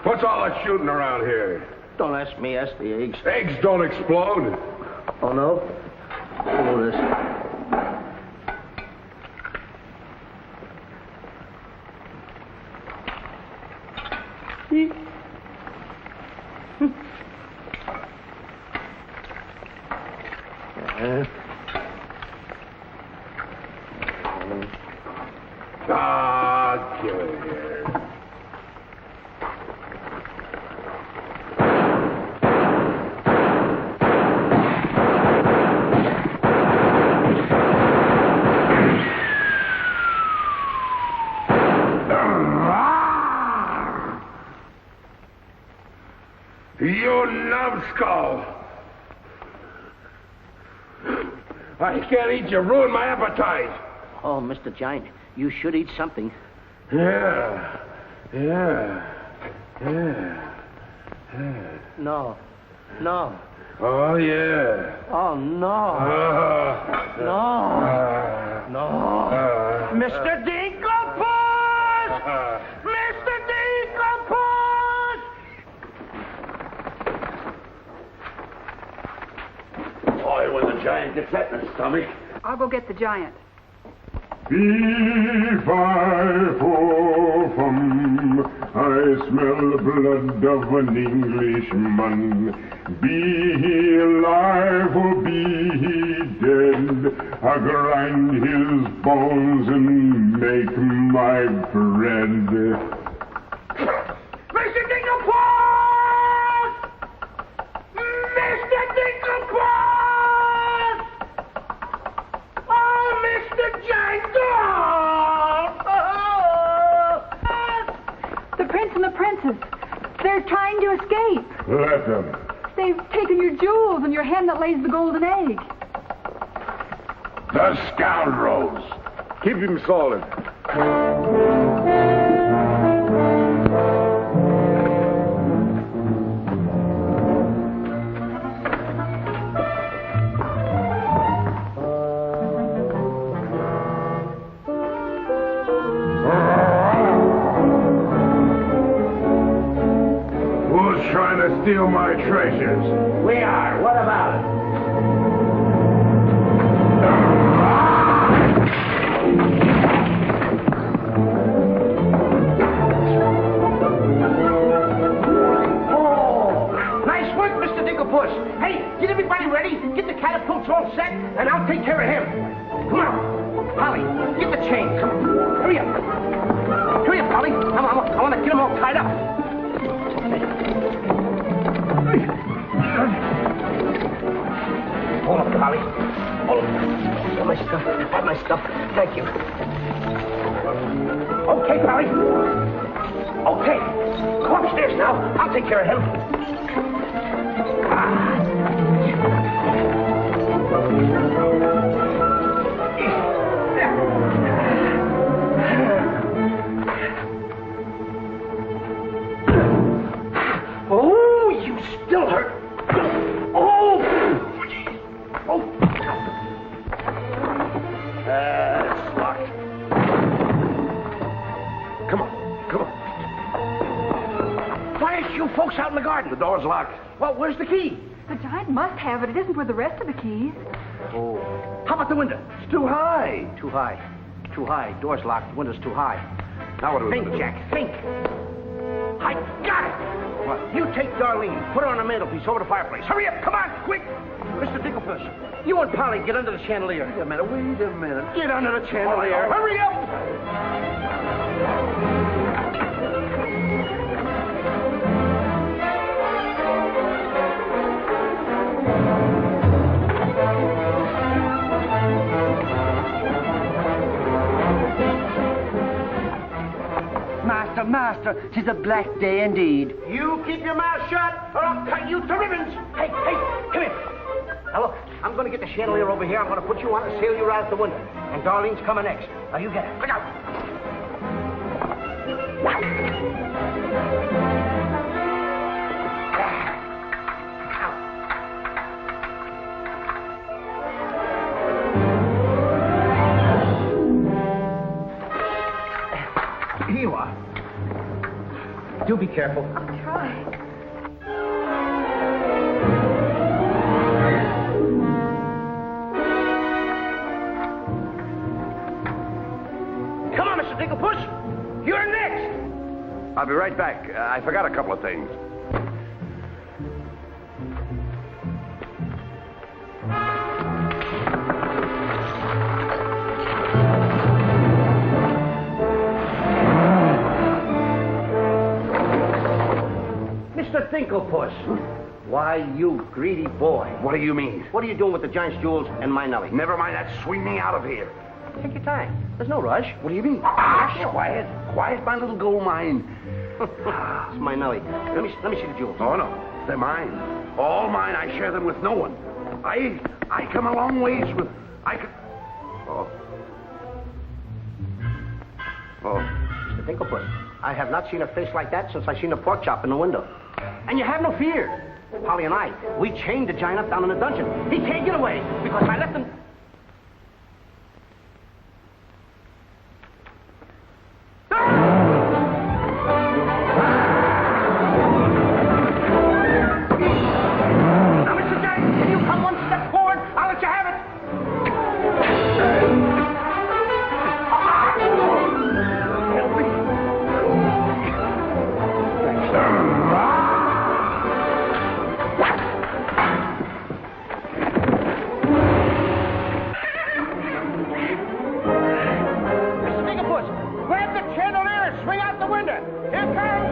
What's all that shooting around here? Don't ask me, ask the eggs. Eggs don't explode. Oh, no? Oh, this. Get it here. You numbskull! I can't eat you. Ruin my appetite. Oh, Mr. Giant, you should eat something. Yeah. No. No. Oh, yeah. Oh, no. No. Mr. Dinkelpuss! Mr. Dinkelpuss! Boy, when the giant gets that in his stomach. I'll go get the giant. Fee-fi-fo-fum, I smell the blood of an Englishman. Be he alive or be he dead, I grind his bones and make my bread. Mr. Dinkelpuss! Mr. Dinkelpuss! with them? They've taken your jewels and your hen that lays the golden egg. The scoundrels! Keep him solid. Who's trying to steal my treasures? We are. What about it? Hey, get everybody ready. Get the catapults all set, and I'll take care of him. Come on. Polly, get the chain. Come on. Hurry up. Hurry up, Polly. I want to get them all tied up. Hold up, Polly. Hold up. Have my stuff. Have my stuff. Thank you. Okay, Polly. Okay. Go upstairs now. I'll take care of him. Oh, you still hurt. Oh! Oh! It's locked. Come on. Why aren't you folks out in the garden? The door's locked. Well, where's the key? The giant must have it. It isn't with the rest of the keys. Oh. How about the window? It's too high. Too high. Too high. Door's locked. The window's too high. Now what do we do? Think, Jack. Think. I got it. What? You take Darlene. Put her on the mantelpiece over the fireplace. Hurry up. Come on. Quick. Mr. Dicklefish, you and Polly get under the chandelier. Wait a minute. Get under the chandelier. All right. Hurry up. Master, 'tis a black day indeed. You keep your mouth shut, or I'll cut you to ribbons. Hey, come here. Now look, I'm going to get the chandelier over here. I'm going to put you on and sail you right out the window. And Darlene's coming next. Now you get it. Look out. Here you are. Do be careful. I'll try. Come on, Mr. Dinklepuss. You're next. I'll be right back. I forgot a couple of things. Mr. Dinklepuss. Why, you greedy boy. What do you mean? What are you doing with the giant's jewels and my Nellie? Never mind that. Swing me out of here. Take your time. There's no rush. What do you mean? Quiet, my little gold mine. It's my Nellie. Let me see the jewels. Oh, no. They're mine. All mine. I share them with no one. I come a long ways with... Oh. Mr. Dinklepuss, I have not seen a face like that since I seen a pork chop in the window. And you have no fear. Polly and I, we chained the giant up down in the dungeon. He can't get away because I left him... Now, Mr. Giant, can you come one step forward? I'll let you have it. Help me. Mr. Dinklepuss, grab the chandelier and swing out the window. Here it comes.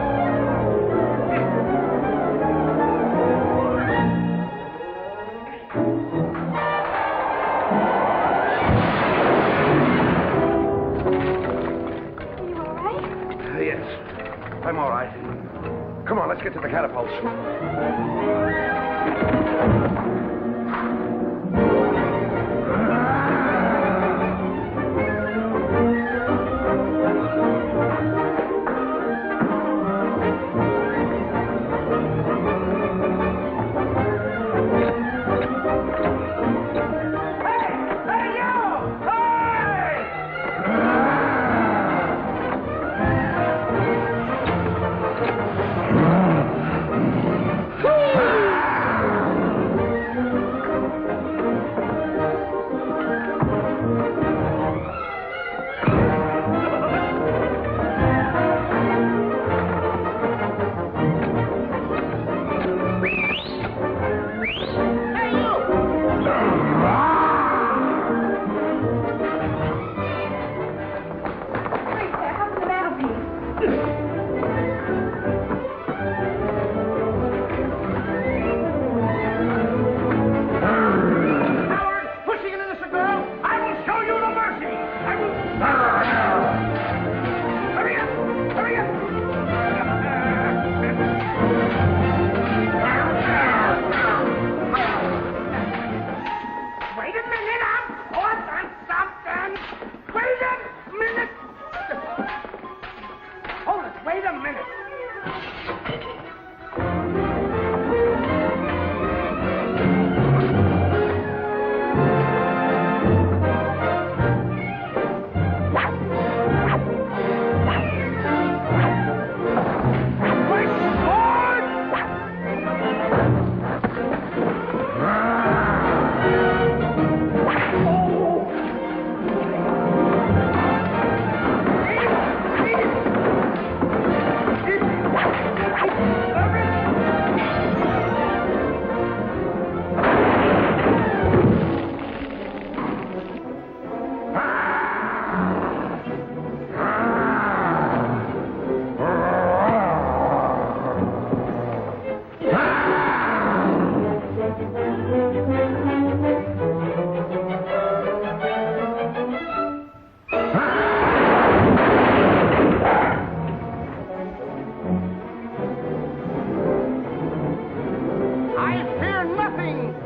Are you all right? Yes, I'm all right. Come on, let's get to the catapults.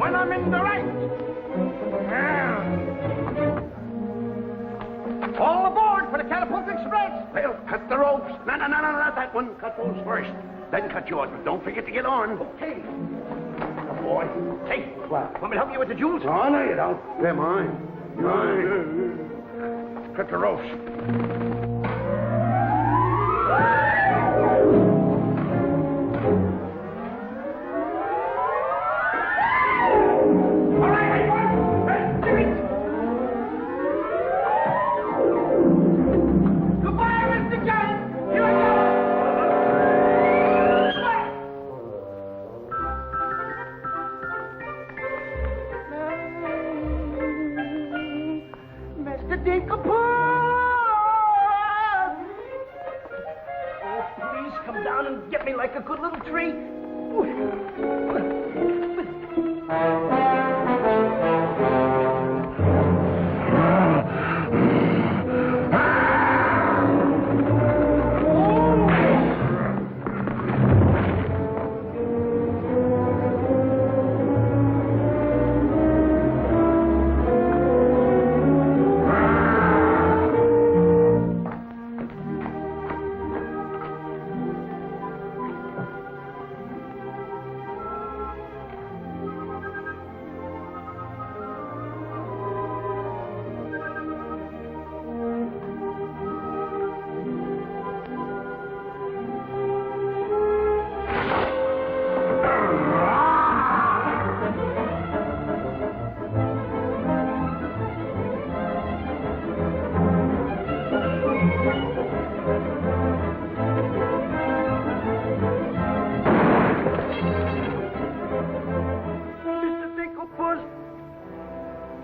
when I'm in the right. All aboard for the Catapult Express. Well, cut the ropes. No, not that one. Cut those first. Then cut yours, but don't forget to get on. Okay. Oh, boy. Hey, want me to help you with the jewels? Oh, no, you don't. They're mine. Mine. Cut the ropes. All right, let's do it. Goodbye, Mr. Giant. Here I go. Mr. Dinkelpot! Oh, please come down and get me like a good little tree.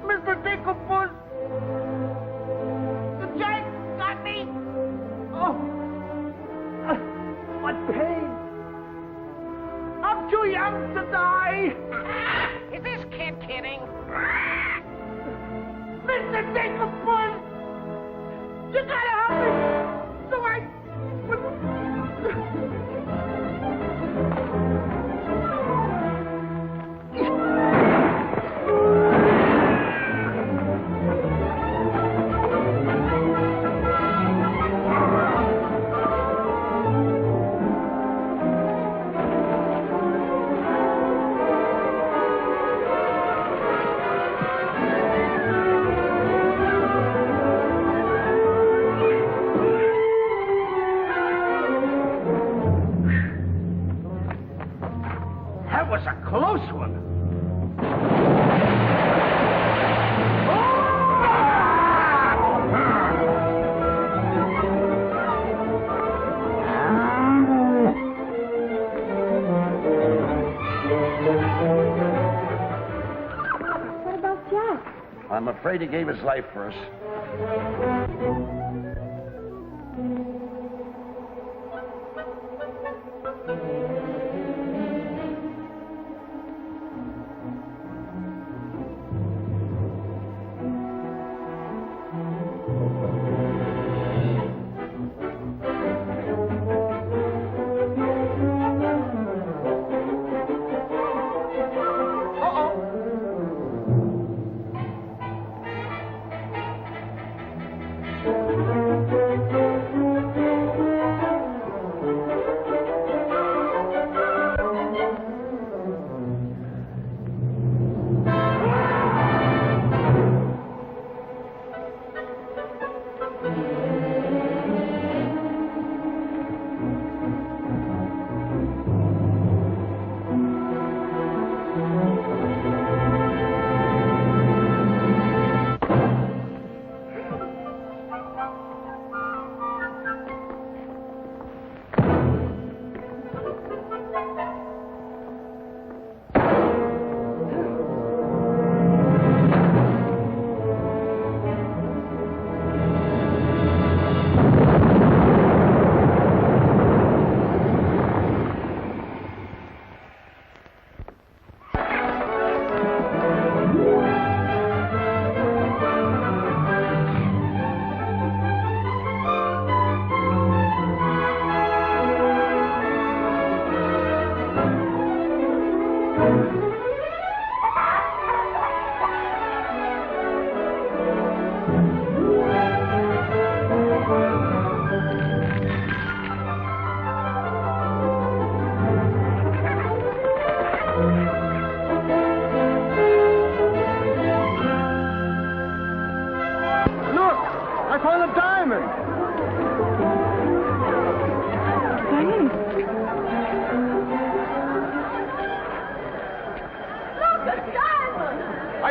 Mr. Dinkelpot! The giant got me! Oh! What pain! I'm too young to die! Is this kid kidding? Mr. Dinkelpot! You gotta help me! So That was a close one. What about Jack? I'm afraid he gave his life for us.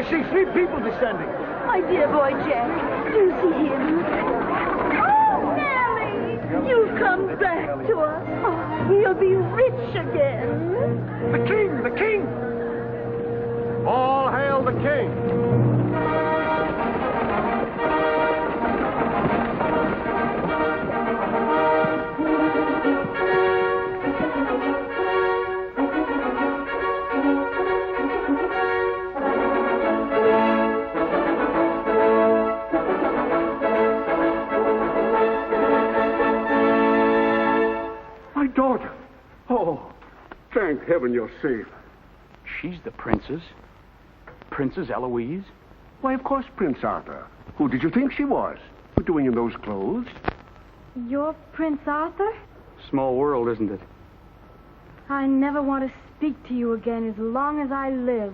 I see 3 people descending. My dear boy Jack, do you see him? Oh, Nellie! You've come back to us. Oh, he'll be rich again. The king! The king! All hail the king! My daughter! Oh, thank heaven you're safe. She's the princess. Princess Eloise? Why, of course, Prince Arthur. Who did you think she was? What doing in those clothes? You're Prince Arthur? Small world, isn't it? I never want to speak to you again as long as I live.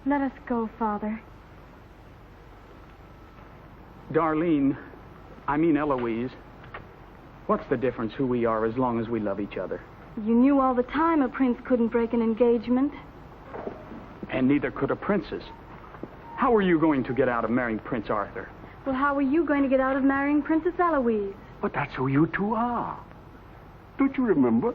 Let us go, Father. Darlene, I mean Eloise. What's the difference who we are as long as we love each other? You knew all the time a prince couldn't break an engagement. And neither could a princess. How are you going to get out of marrying Prince Arthur? Well, how are you going to get out of marrying Princess Eloise? But that's who you two are. Don't you remember?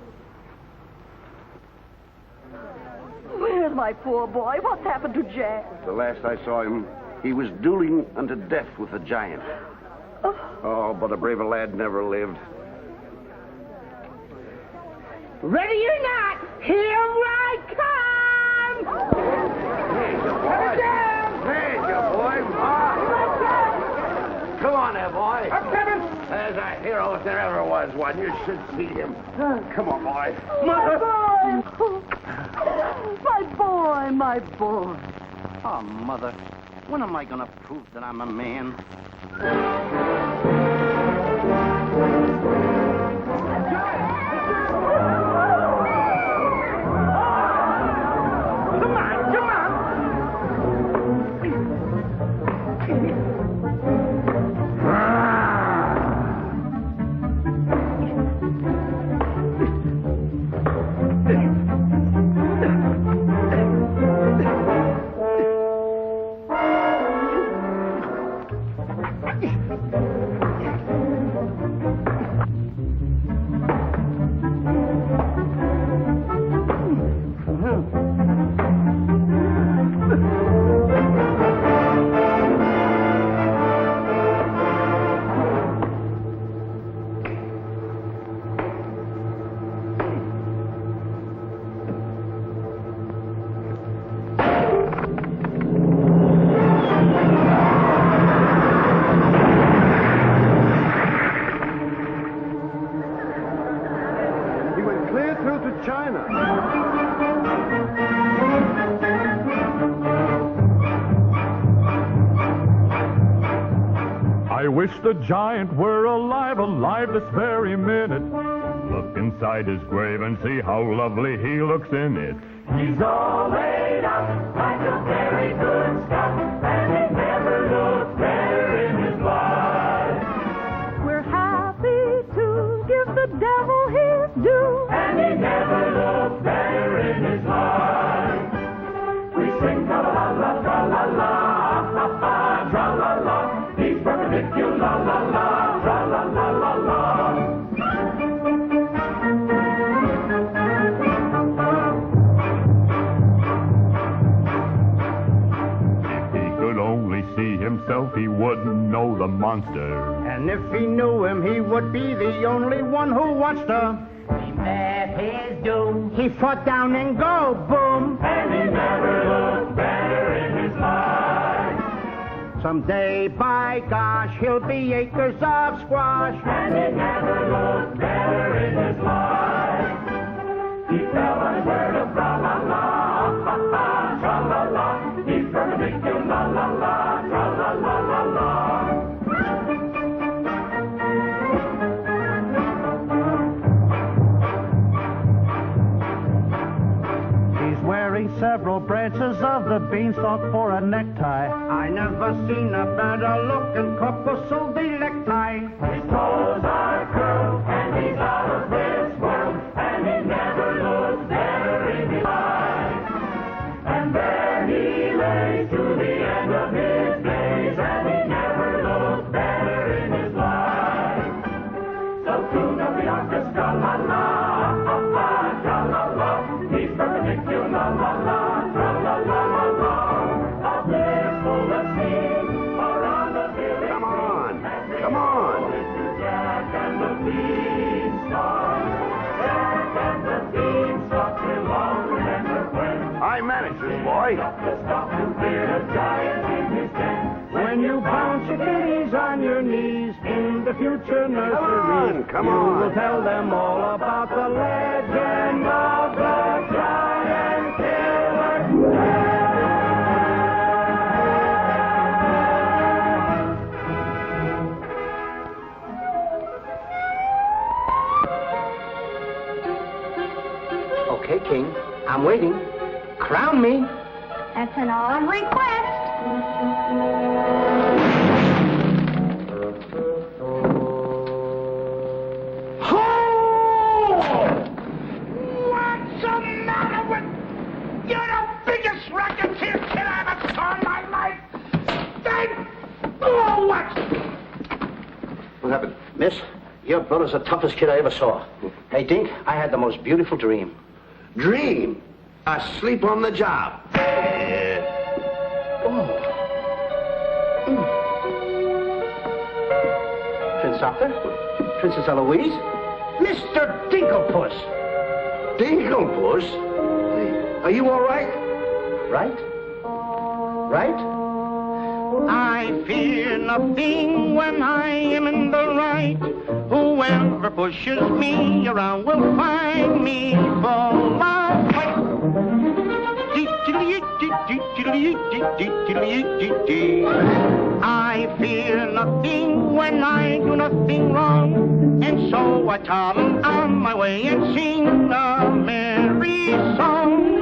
Where's my poor boy? What's happened to Jack? The last I saw him, he was dueling unto death with a giant. Oh, but a braver lad never lived. Ready or not, here I come! There's your boy. There's your boy. Come on there, boy. I'm coming! There's a hero if there ever was one. You should see him. Come on, boy. My boy! My boy, my boy. Oh, Mother, when am I going to prove that I'm a man? I wish the giant were alive this very minute. Look inside his grave and see how lovely he looks in it. He's all laid up like a very good stuff, and he never looked better in his life. We're happy to give the devil his due, And he never looked better in his life. We sing tra-la-la, tra-la-la, ah-ha-ha, tra-la-la. He's perpendicular, la-la-la, tra-la-la-la-la. See himself, he wouldn't know the monster. And if he knew him, he would be the only one who wants to. He met his doom. He fought down and go, boom. And he never looked better in his life. Someday, by gosh, he'll be acres of squash. And he never looked better in his life. He fell on his word of tra-la-la, ha-ha, tra-la-la. He's perpendicular, la-la-la, tra-la-la-la-la. He's wearing several branches of the beanstalk for a necktie. I never seen a better looking corpuscle necktie. His toes are curled, and he's out of this world, and he never looks better in his life. And there he lay days to the end of his days, and he never looked better in his life. The tune of the orchestra, la la, tra la la, he's perpendicular, la la, tra la la la la. A blissful scene around the village. Come on, come on. Jack and the Beanstalk. Jack and the Beanstalk will all remember when I managed this, boy. When you bounce your kiddies on your knees in the future nursery, come you on. will tell them all about the legend of the giant killer. Okay, King. I'm waiting. Crown me. That's an odd request. What's the matter with... You're the biggest racketeer kid I ever saw in my life. Oh, what? What happened? Miss, your brother's the toughest kid I ever saw. Hey, Dink, I had the most beautiful dream. Dream? Asleep on the job. Prince Arthur? Princess Eloise? Mr. Dinklepuss! Dinklepuss? Are you all right? Right? Right? I fear nothing when I am in the right. Whoever pushes me around will find me full of fight. I fear nothing when I do nothing wrong, and so I toddle on my way and sing a merry song.